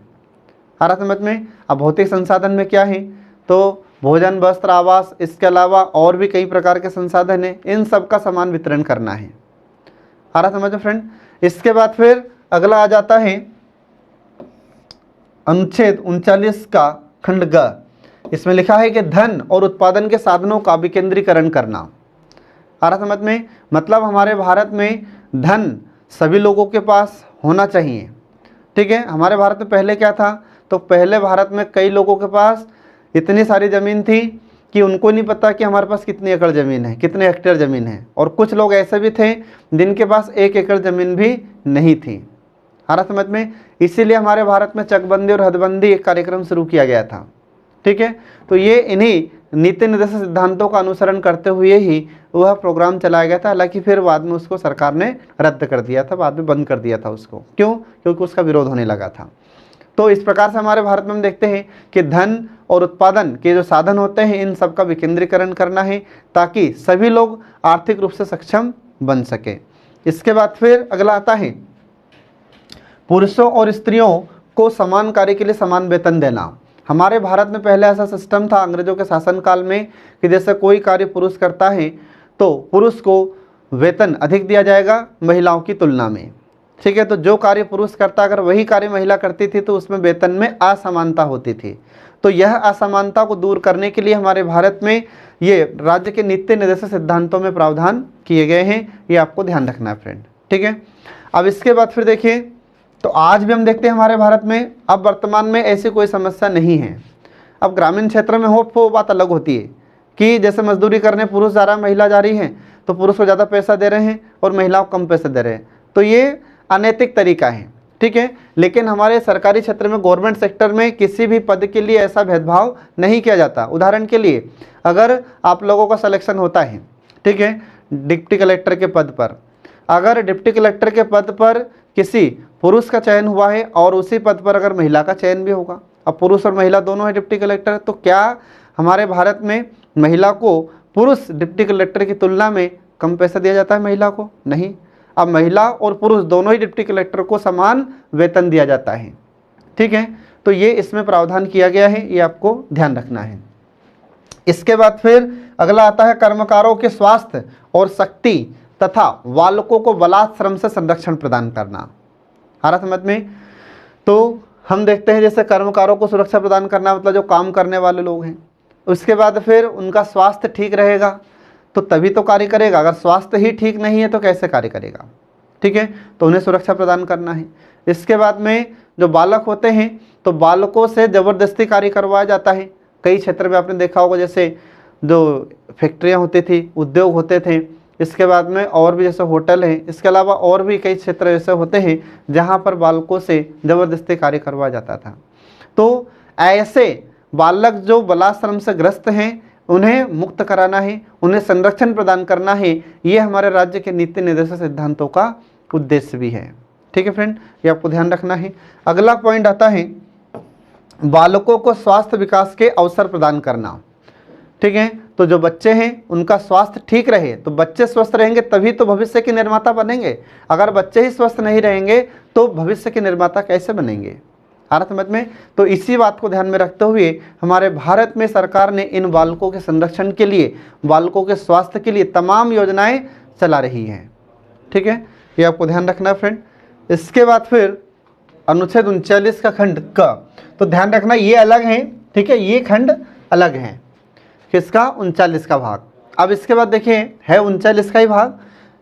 आ रहा समझ में? अब भौतिक संसाधन में क्या है? तो भोजन, वस्त्र, आवास, इसके अलावा और भी कई प्रकार के संसाधन हैं, इन सब का समान वितरण करना है। आ रहा समझ में फ्रेंड? इसके बाद फिर अगला आ जाता है अनुच्छेद 39 का खंड ग। इसमें लिखा है कि धन और उत्पादन के साधनों का विकेंद्रीकरण करना। आ रहा समझ में? मतलब हमारे भारत में धन सभी लोगों के पास होना चाहिए। ठीक है। हमारे भारत में पहले क्या था? तो पहले भारत में कई लोगों के पास इतनी सारी ज़मीन थी कि उनको नहीं पता कि हमारे पास कितनी एकड़ ज़मीन है, कितने हेक्टेयर ज़मीन है। और कुछ लोग ऐसे भी थे जिनके पास 1 एकड़ ज़मीन भी नहीं थी। आ रहा समझ में? इसीलिए हमारे भारत में चकबंदी और हदबंदी एक कार्यक्रम शुरू किया गया था। ठीक है। तो ये इन्हीं नीति निर्देशक सिद्धांतों का अनुसरण करते हुए ही वह प्रोग्राम चलाया गया था। हालांकि फिर बाद में उसको सरकार ने रद्द कर दिया था, बाद में बंद कर दिया था उसको। क्यों? क्योंकि उसका विरोध होने लगा था। तो इस प्रकार से हमारे भारत में हम देखते हैं कि धन और उत्पादन के जो साधन होते हैं इन सब का विकेंद्रीकरण करना है ताकि सभी लोग आर्थिक रूप से सक्षम बन सके। इसके बाद फिर अगला आता है पुरुषों और स्त्रियों को समान कार्य के लिए समान वेतन देना। हमारे भारत में पहले ऐसा सिस्टम था अंग्रेजों के शासनकाल में कि जैसे कोई कार्य पुरुष करता है तो पुरुष को वेतन अधिक दिया जाएगा महिलाओं की तुलना में। ठीक है। तो जो कार्य पुरुष करता अगर वही कार्य महिला करती थी तो उसमें वेतन में असमानता होती थी। तो यह असमानता को दूर करने के लिए हमारे भारत में ये राज्य के नीति निर्देशक सिद्धांतों में प्रावधान किए गए हैं। ये आपको ध्यान रखना है फ्रेंड। ठीक है। अब इसके बाद फिर देखिए, तो आज भी हम देखते हैं हमारे भारत में अब वर्तमान में ऐसी कोई समस्या नहीं है। अब ग्रामीण क्षेत्र में हो वो बात अलग होती है कि जैसे मजदूरी करने पुरुष जा रहा है, महिला जा रही है, तो पुरुष को ज़्यादा पैसा दे रहे हैं और महिलाओं को कम पैसे दे रहे हैं। तो ये अनैतिक तरीका है। ठीक है। लेकिन हमारे सरकारी क्षेत्र में, गवर्नमेंट सेक्टर में किसी भी पद के लिए ऐसा भेदभाव नहीं किया जाता। उदाहरण के लिए अगर आप लोगों का सिलेक्शन होता है, ठीक है, डिप्टी कलेक्टर के पद पर, अगर डिप्टी कलेक्टर के पद पर किसी पुरुष का चयन हुआ है और उसी पद पर अगर महिला का चयन भी होगा, अब पुरुष और महिला दोनों है डिप्टी कलेक्टर, तो क्या हमारे भारत में महिला को पुरुष डिप्टी कलेक्टर की तुलना में कम पैसा दिया जाता है महिला को? नहीं। अब महिला और पुरुष दोनों ही डिप्टी कलेक्टर को समान वेतन दिया जाता है। ठीक है। तो ये इसमें प्रावधान किया गया है, ये आपको ध्यान रखना है। इसके बाद फिर अगला आता है कर्मकारों के स्वास्थ्य और शक्ति तथा बालकों को बलात्श्रम से संरक्षण प्रदान करना। आ रहा समझ में? तो हम देखते हैं जैसे कर्मकारों को सुरक्षा प्रदान करना मतलब जो काम करने वाले लोग हैं, उसके बाद फिर उनका स्वास्थ्य ठीक रहेगा तो तभी तो कार्य करेगा। अगर स्वास्थ्य ही ठीक नहीं है तो कैसे कार्य करेगा? ठीक है। तो उन्हें सुरक्षा प्रदान करना है। इसके बाद में जो बालक होते हैं तो बालकों से ज़बरदस्ती कार्य करवाया जाता है कई क्षेत्र में आपने देखा होगा, जैसे जो फैक्ट्रियाँ होती थी, उद्योग होते थे, इसके बाद में और भी जैसे होटल हैं, इसके अलावा और भी कई क्षेत्र ऐसे होते हैं जहाँ पर बालकों से ज़बरदस्ती कार्य करवाया जाता था। तो ऐसे बालक जो बालाश्रम से ग्रस्त हैं उन्हें मुक्त कराना है, उन्हें संरक्षण प्रदान करना है, ये हमारे राज्य के नीति निर्देशक सिद्धांतों का उद्देश्य भी है। ठीक है फ्रेंड, ये आपको ध्यान रखना है। अगला पॉइंट आता है बालकों को स्वास्थ्य विकास के अवसर प्रदान करना। ठीक है, तो जो बच्चे हैं उनका स्वास्थ्य ठीक रहे, तो बच्चे स्वस्थ रहेंगे तभी तो भविष्य के निर्माता बनेंगे। अगर बच्चे ही स्वस्थ नहीं रहेंगे तो भविष्य के निर्माता कैसे बनेंगे? आ रहा समझ में? तो इसी बात को ध्यान में रखते हुए हमारे भारत में सरकार ने इन बालकों के संरक्षण के लिए, बालकों के स्वास्थ्य के लिए तमाम योजनाएं चला रही हैं। ठीक है, ये आपको ध्यान रखना है फ्रेंड। इसके बाद फिर अनुच्छेद 39 का खंड क, तो ध्यान रखना ये अलग है। ठीक है, ये खंड अलग है, किसका? 39 का भाग। अब इसके बाद देखिए है 39 का ही भाग,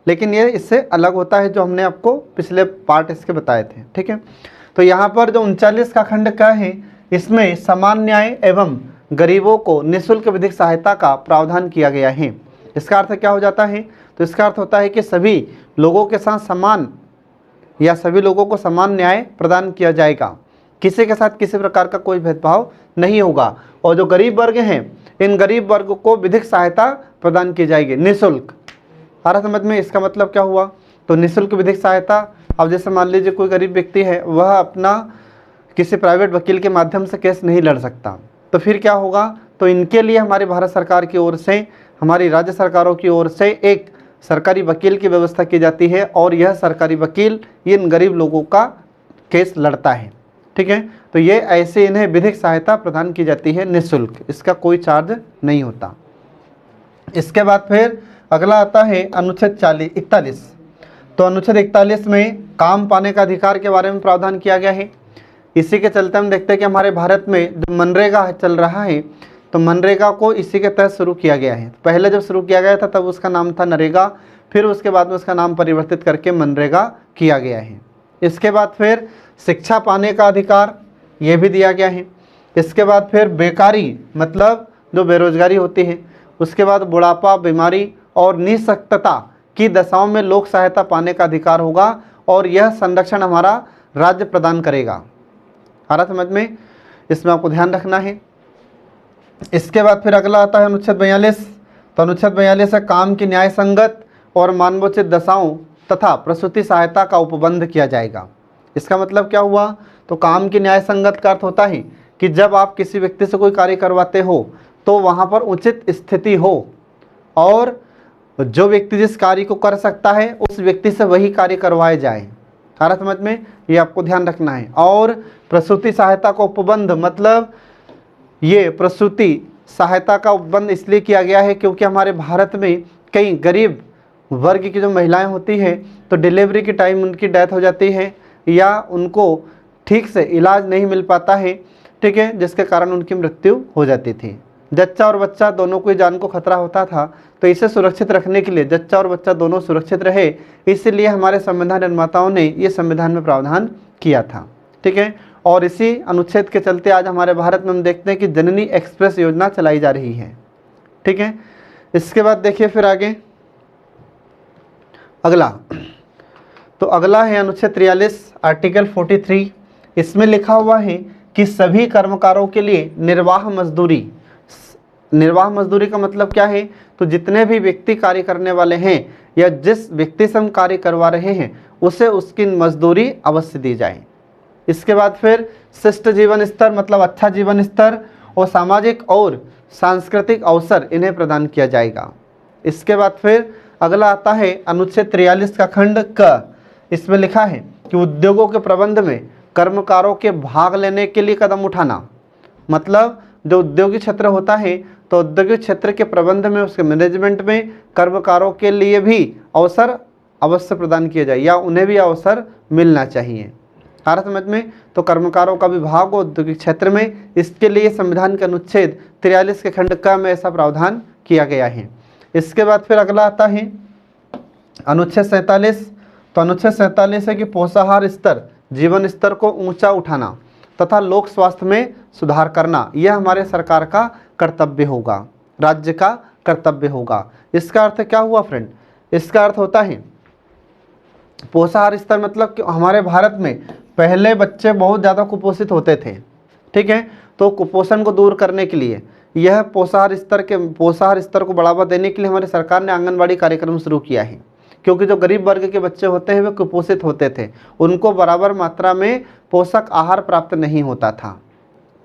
लेकिन ये इससे अलग होता है जो हमने आपको पिछले पार्ट इसके बताए थे। ठीक है, तो यहाँ पर जो 39 का खंड का है, इसमें समान न्याय एवं गरीबों को निःशुल्क विधिक सहायता का प्रावधान किया गया है। इसका अर्थ क्या हो जाता है? तो इसका अर्थ होता है कि सभी लोगों के साथ समान या सभी लोगों को समान न्याय प्रदान किया जाएगा, किसी के साथ किसी प्रकार का कोई भेदभाव नहीं होगा। और जो गरीब वर्ग हैं, इन गरीब वर्ग को विधिक सहायता प्रदान की जाएगी निःशुल्क। आ रहा समझ में? इसका मतलब क्या हुआ? तो निःशुल्क विधिक सहायता, अब जैसे मान लीजिए कोई गरीब व्यक्ति है, वह अपना किसी प्राइवेट वकील के माध्यम से केस नहीं लड़ सकता, तो फिर क्या होगा? तो इनके लिए हमारी भारत सरकार की ओर से, हमारी राज्य सरकारों की ओर से एक सरकारी वकील की व्यवस्था की जाती है, और यह सरकारी वकील इन गरीब लोगों का केस लड़ता है। ठीक है, तो ये ऐसे इन्हें विधिक सहायता प्रदान की जाती है निःशुल्क, इसका कोई चार्ज नहीं होता। इसके बाद फिर अगला आता है अनुच्छेद 41। तो अनुच्छेद 41 में काम पाने का अधिकार के बारे में प्रावधान किया गया है। इसी के चलते हम देखते हैं कि हमारे भारत में जो मनरेगा चल रहा है, तो मनरेगा को इसी के तहत शुरू किया गया है। पहले जब शुरू किया गया था तब उसका नाम था नरेगा, फिर उसके बाद में उसका नाम परिवर्तित करके मनरेगा किया गया है। इसके बाद फिर शिक्षा पाने का अधिकार ये भी दिया गया है। इसके बाद फिर बेकारी मतलब जो बेरोजगारी होती है, उसके बाद बुढ़ापा, बीमारी और निःशक्तता की दशाओं में लोक सहायता पाने का अधिकार होगा, और यह संरक्षण हमारा राज्य प्रदान करेगा। आ रहा समझ में? इसमें आपको ध्यान रखना है। इसके बाद फिर अगला आता है अनुच्छेद 42। तो अनुच्छेद 42 है काम की न्याय संगत और मानवोचित दशाओं तथा प्रसूति सहायता का उपबंध किया जाएगा। इसका मतलब क्या हुआ? तो काम की न्याय संगत का अर्थ होता है कि जब आप किसी व्यक्ति से कोई कार्य करवाते हो तो वहाँ पर उचित स्थिति हो, और जो व्यक्ति जिस कार्य को कर सकता है उस व्यक्ति से वही कार्य करवाए जाए। सारा समझ में? ये आपको ध्यान रखना है। और प्रसूति सहायता का उपबंध मतलब ये प्रसूति सहायता का उपबंध इसलिए किया गया है क्योंकि हमारे भारत में कई गरीब वर्ग की जो महिलाएं होती हैं, तो डिलीवरी के टाइम उनकी डेथ हो जाती है या उनको ठीक से इलाज नहीं मिल पाता है। ठीक है, जिसके कारण उनकी मृत्यु हो जाती थी। जच्चा और बच्चा दोनों को जान को खतरा होता था, तो इसे सुरक्षित रखने के लिए, जच्चा और बच्चा दोनों सुरक्षित रहे, इसलिए हमारे संविधान निर्माताओं ने ये संविधान में प्रावधान किया था। ठीक है, और इसी अनुच्छेद के चलते आज हमारे भारत में हम देखते हैं कि जननी एक्सप्रेस योजना चलाई जा रही है। ठीक है, इसके बाद देखिए फिर आगे अगला, तो अगला है अनुच्छेद 43 आर्टिकल 43। इसमें लिखा हुआ है कि सभी कर्मकारों के लिए निर्वाह मजदूरी। निर्वाह मजदूरी का मतलब क्या है? तो जितने भी व्यक्ति कार्य करने वाले हैं या जिस व्यक्ति से हम कार्य करवा रहे हैं उसे उसकी मजदूरी अवश्य दी जाए। इसके बाद फिर शिष्ट जीवन स्तर मतलब अच्छा जीवन स्तर और सामाजिक और सांस्कृतिक अवसर इन्हें प्रदान किया जाएगा। इसके बाद फिर अगला आता है अनुच्छेद 43 का खंड क। इसमें लिखा है कि उद्योगों के प्रबंध में कर्मकारों के भाग लेने के लिए कदम उठाना। मतलब जो उद्योगिक क्षेत्र होता है, तो औद्योगिक क्षेत्र के प्रबंध में, उसके मैनेजमेंट में कर्मकारों के लिए भी अवसर अवश्य प्रदान किया जाए या उन्हें भी अवसर मिलना चाहिए। आ रहा समझ में? तो कर्मकारों का विभाग हो औद्योगिक क्षेत्र में, इसके लिए संविधान के अनुच्छेद 43 के खंड क में ऐसा प्रावधान किया गया है। इसके बाद फिर अगला आता है अनुच्छेद 47। तो अनुच्छेद 47 है कि पोषाहार स्तर, जीवन स्तर को ऊंचा उठाना तथा लोक स्वास्थ्य में सुधार करना, यह हमारे सरकार का कर्तव्य होगा, राज्य का कर्तव्य होगा। इसका अर्थ क्या हुआ फ्रेंड? इसका अर्थ होता है पोषाहार स्तर, मतलब कि हमारे भारत में पहले बच्चे बहुत ज़्यादा कुपोषित होते थे, ठीक है। तो कुपोषण को दूर करने के लिए, यह पोषाहार स्तर को बढ़ावा देने के लिए हमारी सरकार ने आंगनबाड़ी कार्यक्रम शुरू किया है। क्योंकि जो गरीब वर्ग के बच्चे होते हैं वे कुपोषित होते थे, उनको बराबर मात्रा में पोषक आहार प्राप्त नहीं होता था,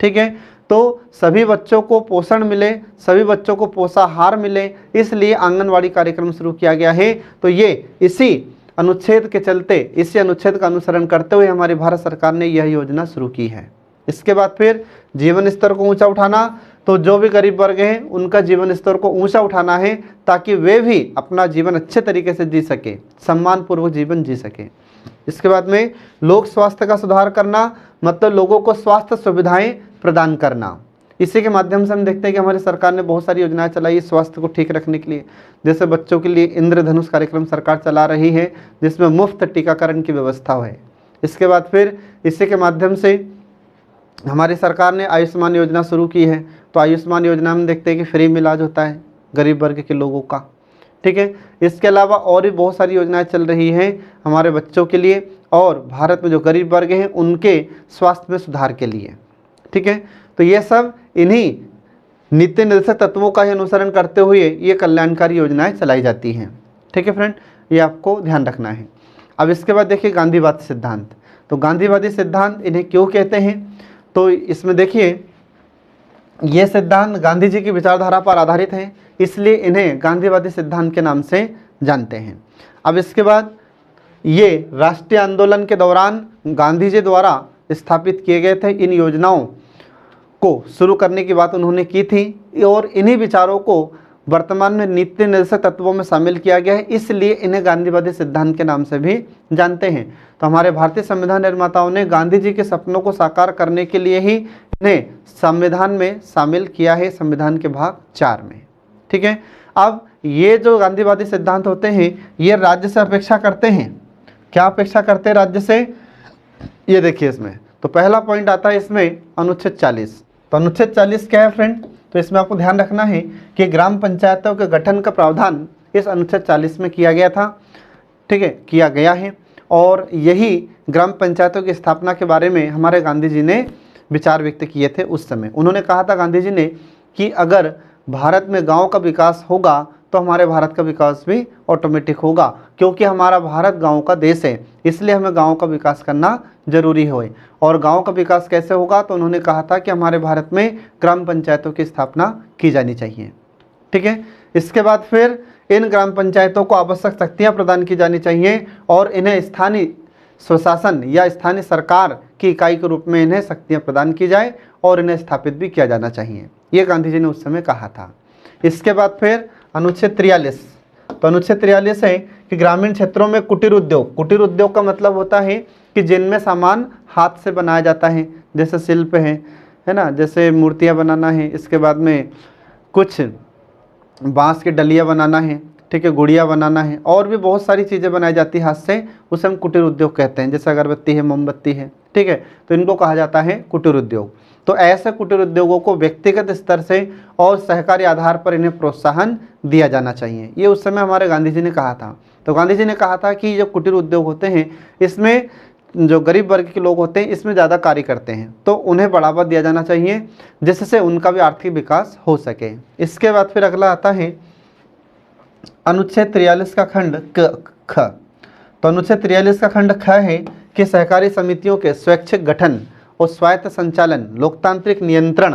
ठीक है। तो सभी बच्चों को पोषण मिले, सभी बच्चों को पोषाहार मिले, इसलिए आंगनबाड़ी कार्यक्रम शुरू किया गया है। तो ये इसी अनुच्छेद के चलते, इसी अनुच्छेद का अनुसरण करते हुए हमारी भारत सरकार ने यह योजना शुरू की है। इसके बाद फिर जीवन स्तर को ऊंचा उठाना, तो जो भी गरीब वर्ग हैं उनका जीवन स्तर को ऊंचा उठाना है ताकि वे भी अपना जीवन अच्छे तरीके से जी सके, सम्मानपूर्वक जीवन जी सके। इसके बाद में लोक स्वास्थ्य का सुधार करना, मतलब लोगों को स्वास्थ्य सुविधाएं प्रदान करना। इसी के माध्यम से हम देखते हैं कि हमारी सरकार ने बहुत सारी योजनाएं चलाई स्वास्थ्य को ठीक रखने के लिए। जैसे बच्चों के लिए इंद्रधनुष कार्यक्रम सरकार चला रही है, जिसमें मुफ्त टीकाकरण की व्यवस्था है। इसके बाद फिर इसी के माध्यम से हमारी सरकार ने आयुष्मान योजना शुरू की है। तो आयुष्मान योजना में देखते हैं कि फ्री में इलाज होता है गरीब वर्ग के लोगों का, ठीक है। इसके अलावा और भी बहुत सारी योजनाएं चल रही हैं हमारे बच्चों के लिए और भारत में जो गरीब वर्ग हैं उनके स्वास्थ्य में सुधार के लिए, ठीक है। तो ये सब इन्हीं नीति निर्देशक तत्वों का ही अनुसरण करते हुए ये कल्याणकारी योजनाएं चलाई जाती हैं, ठीक है फ्रेंड, ये आपको ध्यान रखना है। अब इसके बाद देखिए गांधीवादी सिद्धांत। तो गांधीवादी सिद्धांत इन्हें क्यों कहते हैं? तो इसमें देखिए ये सिद्धांत गांधी जी की विचारधारा पर आधारित हैं, इसलिए इन्हें गांधीवादी सिद्धांत के नाम से जानते हैं। अब इसके बाद ये राष्ट्रीय आंदोलन के दौरान गांधी जी द्वारा स्थापित किए गए थे। इन योजनाओं को शुरू करने की बात उन्होंने की थी और इन्हीं विचारों को वर्तमान में नीति निर्देशक तत्वों में शामिल किया गया है, इसलिए इन्हें गांधीवादी सिद्धांत के नाम से भी जानते हैं। तो हमारे भारतीय संविधान निर्माताओं ने गांधी जी के सपनों को साकार करने के लिए ही इन्हें संविधान में शामिल किया है, संविधान के भाग 4 में, ठीक है। अब ये जो गांधीवादी सिद्धांत होते हैं ये राज्य से अपेक्षा करते हैं। क्या अपेक्षा करते हैं राज्य से? ये देखिए इसमें तो पहला पॉइंट आता है इसमें अनुच्छेद 40। तो अनुच्छेद 40 क्या है फ्रेंड? तो इसमें आपको ध्यान रखना है कि ग्राम पंचायतों के गठन का प्रावधान इस अनुच्छेद 40 में किया गया था, ठीक है, किया गया है। और यही ग्राम पंचायतों की स्थापना के बारे में हमारे गांधी जी ने विचार व्यक्त किए थे उस समय। उन्होंने कहा था गांधी जी ने कि अगर भारत में गांव का विकास होगा तो हमारे भारत का विकास भी ऑटोमेटिक होगा, क्योंकि हमारा भारत गांव का देश है, इसलिए हमें गांव का विकास करना जरूरी है। और गांव का विकास कैसे होगा? तो उन्होंने कहा था कि हमारे भारत में ग्राम पंचायतों की स्थापना की जानी चाहिए, ठीक है। इसके बाद फिर इन ग्राम पंचायतों को आवश्यक शक्तियाँ प्रदान की जानी चाहिए और इन्हें स्थानीय स्वशासन या स्थानीय सरकार की इकाई के रूप में इन्हें शक्तियाँ प्रदान की जाए और इन्हें स्थापित भी किया जाना चाहिए, ये गांधी जी ने उस समय कहा था। इसके बाद फिर अनुच्छेद 43। तो अनुच्छेद 43 है कि ग्रामीण क्षेत्रों में कुटीर उद्योग का मतलब होता है कि जिनमें सामान हाथ से बनाया जाता है, जैसे शिल्प है ना, जैसे मूर्तियाँ बनाना है, इसके बाद में कुछ बांस की डलियाँ बनाना है, ठीक है, गुड़िया बनाना है, और भी बहुत सारी चीज़ें बनाई जाती है हाथ से, उसे हम कुटीर उद्योग कहते हैं। जैसे अगरबत्ती है, मोमबत्ती है, ठीक है, तो इनको कहा जाता है कुटीर उद्योग। तो ऐसे कुटीर उद्योगों को व्यक्तिगत स्तर से और सहकारी आधार पर इन्हें प्रोत्साहन दिया जाना चाहिए, ये उस समय हमारे गांधी जी ने कहा था। तो गांधी जी ने कहा था कि जो कुटीर उद्योग होते हैं इसमें जो गरीब वर्ग के लोग होते हैं इसमें ज़्यादा कार्य करते हैं, तो उन्हें बढ़ावा दिया जाना चाहिए जिससे उनका भी आर्थिक विकास हो सके। इसके बाद फिर अगला आता है अनुच्छेद 43 का खंड ख। तो अनुच्छेद 43 का खंड ख है कि सहकारी समितियों के स्वैच्छिक गठन और स्वायत्त संचालन, लोकतांत्रिक नियंत्रण,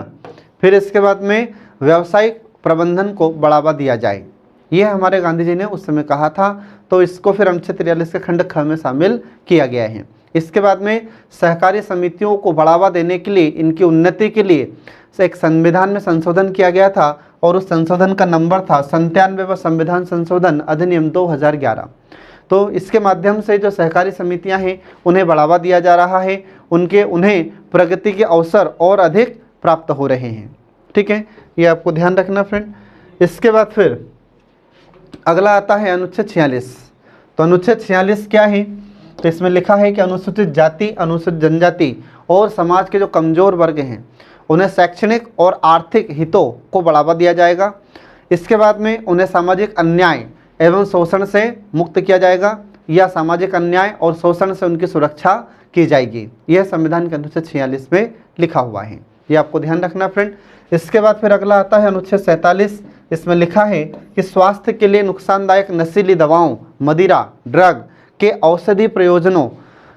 फिर इसके बाद में व्यावसायिक प्रबंधन को बढ़ावा दिया जाए, यह हमारे गांधी जी ने उस समय कहा था। तो इसको फिर अनुच्छेद 43 के खंड ख में शामिल किया गया है। इसके बाद में सहकारी समितियों को बढ़ावा देने के लिए, इनकी उन्नति के लिए एक संविधान में संशोधन किया गया था और उस संशोधन का नंबर था 97वां संविधान संशोधन अधिनियम 2011। तो इसके माध्यम से जो सहकारी समितियां हैं उन्हें बढ़ावा दिया जा रहा है, उन्हें प्रगति के अवसर और अधिक प्राप्त हो रहे हैं, ठीक है, ये आपको ध्यान रखना फ्रेंड। इसके बाद फिर अगला आता है अनुच्छेद 46। तो अनुच्छेद 46 क्या है तो इसमें लिखा है कि अनुसूचित जाति, अनुसूचित जनजाति और समाज के जो कमज़ोर वर्ग हैं उन्हें शैक्षणिक और आर्थिक हितों को बढ़ावा दिया जाएगा। इसके बाद में उन्हें सामाजिक अन्याय एवं शोषण से मुक्त किया जाएगा या सामाजिक अन्याय और शोषण से उनकी सुरक्षा की जाएगी। यह संविधान के अनुच्छेद 46 में लिखा हुआ है, ये आपको ध्यान रखना फ्रेंड। इसके बाद फिर अगला आता है अनुच्छेद 47। इसमें लिखा है कि स्वास्थ्य के लिए नुकसानदायक नशीली दवाओं, मदिरा, ड्रग के औषधि प्रयोजनों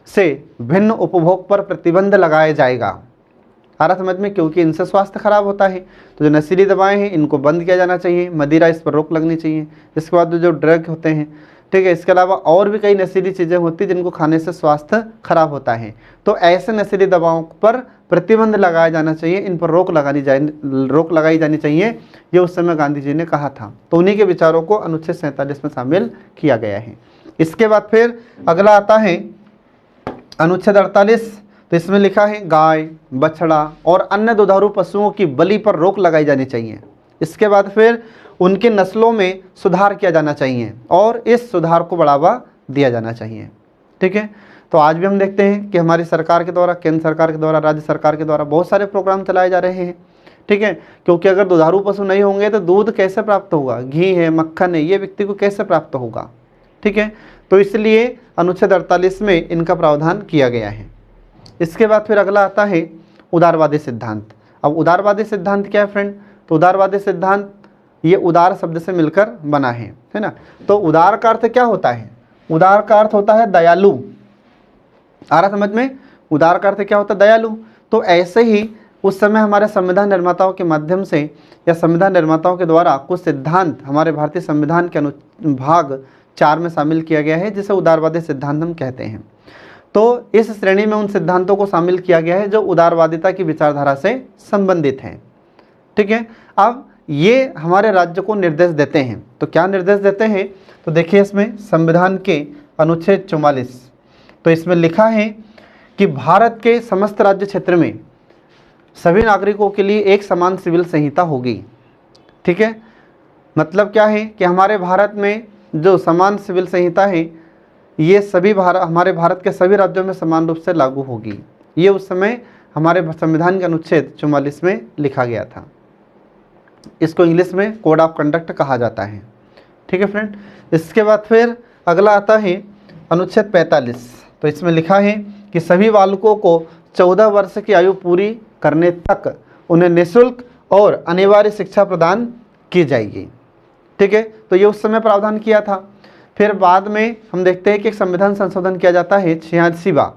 से भिन्न उपभोग पर प्रतिबंध लगाया जाएगा। आ रहा समझ में, क्योंकि इनसे स्वास्थ्य खराब होता है। तो जो नशीली दवाएं हैं इनको बंद किया जाना चाहिए, मदिरा इस पर रोक लगनी चाहिए। इसके बाद जो ड्रग होते हैं, ठीक है, इसके अलावा और भी कई नशीली चीज़ें होती हैं जिनको खाने से स्वास्थ्य खराब होता है। तो ऐसे नशीली दवाओं पर प्रतिबंध लगाया जाना चाहिए, इन पर रोक लगाई जानी चाहिए, ये उस समय गांधी जी ने कहा था। तो उन्हीं के विचारों को अनुच्छेद 47 में शामिल किया गया है। इसके बाद फिर अगला आता है अनुच्छेद 48। तो इसमें लिखा है गाय, बछड़ा और अन्य दुधारू पशुओं की बलि पर रोक लगाई जानी चाहिए। इसके बाद फिर उनकी नस्लों में सुधार किया जाना चाहिए और इस सुधार को बढ़ावा दिया जाना चाहिए। ठीक है, तो आज भी हम देखते हैं कि हमारी सरकार के द्वारा, केंद्र सरकार के द्वारा, राज्य सरकार के द्वारा बहुत सारे प्रोग्राम चलाए जा रहे हैं। ठीक है, क्योंकि अगर दुधारू पशु नहीं होंगे तो दूध कैसे प्राप्त होगा, घी है, मक्खन है, ये व्यक्ति को कैसे प्राप्त होगा। ठीक है, तो इसलिए अनुच्छेद 48 में इनका प्रावधान किया गया है। इसके बाद फिर अगला आता है उदारवादी सिद्धांत। अब उदारवादी सिद्धांत क्या है फ्रेंड? तो उदारवादी सिद्धांत ये उदार शब्द से मिलकर बना है ना। तो उदार का अर्थ क्या होता है? उदार का अर्थ होता है दयालु। आ रहा समझ में? उदार का अर्थ क्या होता है? दयालु। तो ऐसे ही उस समय हमारे संविधान निर्माताओं के माध्यम से या संविधान निर्माताओं के द्वारा कुछ सिद्धांत हमारे भारतीय संविधान के भाग 4 में शामिल किया गया है, जिसे उदारवादी सिद्धांत हम कहते हैं। तो इस श्रेणी में उन सिद्धांतों को शामिल किया गया है जो उदारवादिता की विचारधारा से संबंधित हैं। ठीक है, अब ये हमारे राज्य को निर्देश देते हैं। तो क्या निर्देश देते हैं? तो देखिए इसमें संविधान के अनुच्छेद 44, तो इसमें लिखा है कि भारत के समस्त राज्य क्षेत्र में सभी नागरिकों के लिए एक समान सिविल संहिता होगी। ठीक है, मतलब क्या है कि हमारे भारत में जो समान सिविल संहिता है ये सभी हमारे भारत के सभी राज्यों में समान रूप से लागू होगी। ये उस समय हमारे संविधान के अनुच्छेद 44 में लिखा गया था। इसको इंग्लिश में कोड ऑफ कंडक्ट कहा जाता है। ठीक है फ्रेंड, इसके बाद फिर अगला आता है अनुच्छेद 45। तो इसमें लिखा है कि सभी बालकों को 14 वर्ष की आयु पूरी करने तक उन्हें निःशुल्क और अनिवार्य शिक्षा प्रदान की जाएगी। ठीक है, तो ये उस समय प्रावधान किया था। फिर बाद में हम देखते हैं कि एक संविधान संशोधन किया जाता है 86वां।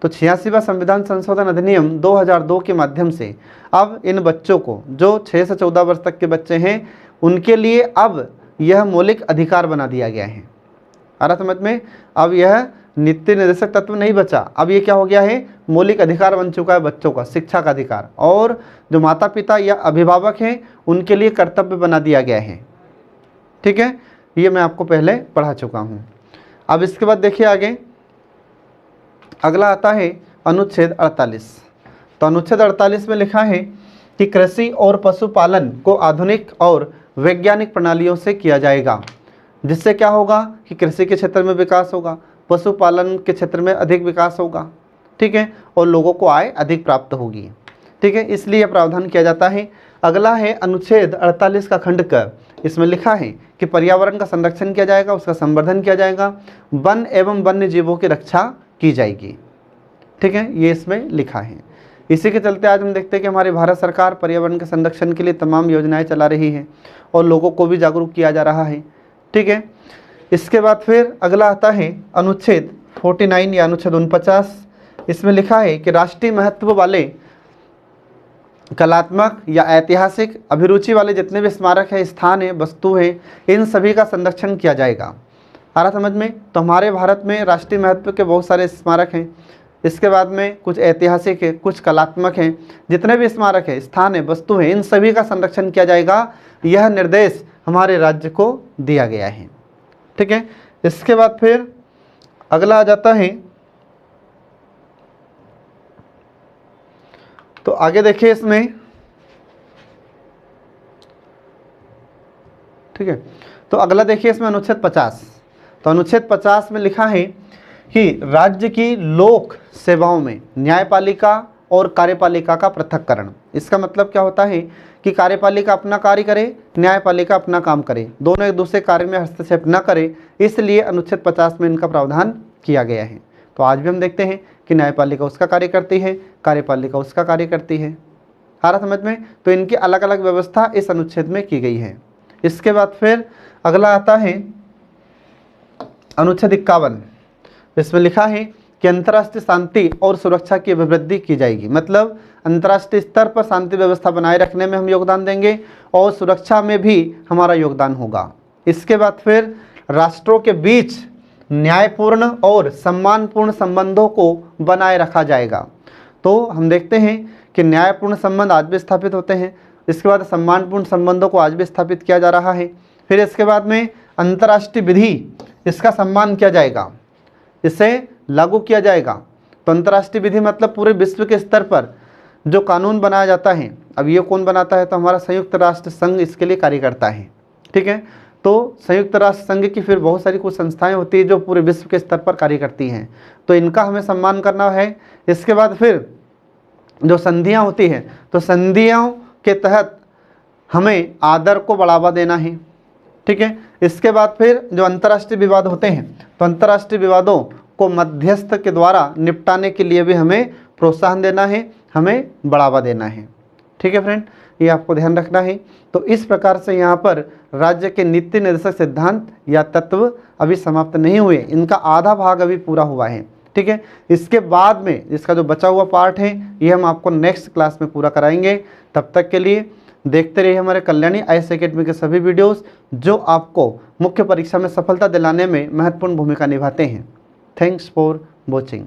तो 86वां संविधान संशोधन अधिनियम 2002 के माध्यम से अब इन बच्चों को, जो 6 से 14 वर्ष तक के बच्चे हैं, उनके लिए अब यह मौलिक अधिकार बना दिया गया है। आ रहा समझ में? अब यह नीति निर्देशक तत्व नहीं बचा, अब ये क्या हो गया है? मौलिक अधिकार बन चुका है बच्चों का, शिक्षा का अधिकार। और जो माता पिता या अभिभावक हैं उनके लिए कर्तव्य बना दिया गया है। ठीक है, ये मैं आपको पहले पढ़ा चुका हूँ। अब इसके बाद देखिए आगे अगला आता है अनुच्छेद 48। तो अनुच्छेद 48 में लिखा है कि कृषि और पशुपालन को आधुनिक और वैज्ञानिक प्रणालियों से किया जाएगा, जिससे क्या होगा कि कृषि के क्षेत्र में विकास होगा, पशुपालन के क्षेत्र में अधिक विकास होगा। ठीक है, और लोगों को आय अधिक प्राप्त होगी। ठीक है, इसलिए प्रावधान किया जाता है। अगला है अनुच्छेद 48 का खंड क। इसमें लिखा है कि पर्यावरण का संरक्षण किया जाएगा, उसका संवर्धन किया जाएगा, वन एवं वन्य जीवों की रक्षा की जाएगी। ठीक है, ये इसमें लिखा है। इसी के चलते आज हम देखते हैं कि हमारी भारत सरकार पर्यावरण के संरक्षण के लिए तमाम योजनाएं चला रही है और लोगों को भी जागरूक किया जा रहा है। ठीक है, इसके बाद फिर अगला आता है अनुच्छेद 49 या अनुच्छेद 49। इसमें लिखा है कि राष्ट्रीय महत्व वाले कलात्मक या ऐतिहासिक अभिरुचि वाले जितने भी स्मारक हैं, स्थान हैं, वस्तु हैं, इन सभी का संरक्षण किया जाएगा। आ रहा समझ में? तो हमारे भारत में राष्ट्रीय महत्व के बहुत सारे स्मारक हैं, इसके बाद में कुछ ऐतिहासिक है, कुछ कलात्मक हैं, जितने भी स्मारक है, स्थान है, वस्तु है, इन सभी का संरक्षण किया जाएगा। यह निर्देश हमारे राज्य को दिया गया है। ठीक है, इसके बाद फिर अगला आ जाता है, तो आगे देखिए इसमें, ठीक है, तो अगला देखिए इसमें अनुच्छेद 50। तो अनुच्छेद 50 में लिखा है कि राज्य की लोक सेवाओं में न्यायपालिका और कार्यपालिका का पृथक्करण। इसका मतलब क्या होता है कि कार्यपालिका अपना कार्य करे, न्यायपालिका अपना काम करे, दोनों एक दूसरे कार्य में हस्तक्षेप न करे, इसलिए अनुच्छेद 50 में इनका प्रावधान किया गया है। तो आज भी हम देखते हैं कि न्यायपालिका उसका कार्य करती है, कार्यपालिका उसका कार्य करती है। आ रहा समझ में? तो इनकी अलग अलग व्यवस्था इस अनुच्छेद में की गई है। इसके बाद फिर अगला आता है अनुच्छेद 51। इसमें लिखा है कि अंतर्राष्ट्रीय शांति और सुरक्षा की अभिवृद्धि की जाएगी। मतलब अंतर्राष्ट्रीय स्तर पर शांति व्यवस्था बनाए रखने में हम योगदान देंगे और सुरक्षा में भी हमारा योगदान होगा। इसके बाद फिर राष्ट्रों के बीच न्यायपूर्ण और सम्मानपूर्ण संबंधों को बनाए रखा जाएगा। तो हम देखते हैं कि न्यायपूर्ण संबंध आज भी स्थापित होते हैं, इसके बाद सम्मानपूर्ण संबंधों को आज भी स्थापित किया जा रहा है। फिर इसके बाद में अंतर्राष्ट्रीय विधि, इसका सम्मान किया जाएगा, इसे लागू किया जाएगा। तो अंतर्राष्ट्रीय विधि मतलब पूरे विश्व के स्तर पर जो कानून बनाया जाता है, अब ये कौन बनाता है? तो हमारा संयुक्त राष्ट्र संघ इसके लिए कार्य करता है। ठीक है, तो संयुक्त राष्ट्र संघ की फिर बहुत सारी कुछ संस्थाएं होती है जो पूरे विश्व के स्तर पर कार्य करती हैं, तो इनका हमें सम्मान करना है। इसके बाद फिर जो संधियां होती हैं, तो संधियों के तहत हमें आदर को बढ़ावा देना है। ठीक है, इसके बाद फिर जो अंतर्राष्ट्रीय विवाद होते हैं, तो अंतर्राष्ट्रीय विवादों को मध्यस्थ के द्वारा निपटाने के लिए भी हमें प्रोत्साहन देना है, हमें बढ़ावा देना है। ठीक है फ्रेंड, ये आपको ध्यान रखना है। तो इस प्रकार से यहाँ पर राज्य के नीति निर्देशक सिद्धांत या तत्व अभी समाप्त नहीं हुए, इनका आधा भाग अभी पूरा हुआ है। ठीक है, इसके बाद में इसका जो बचा हुआ पार्ट है ये हम आपको नेक्स्ट क्लास में पूरा कराएंगे। तब तक के लिए देखते रहिए हमारे कल्याणी IAS एकेडमी के सभी वीडियोस जो आपको मुख्य परीक्षा में सफलता दिलाने में महत्वपूर्ण भूमिका निभाते हैं। Thanks for watching.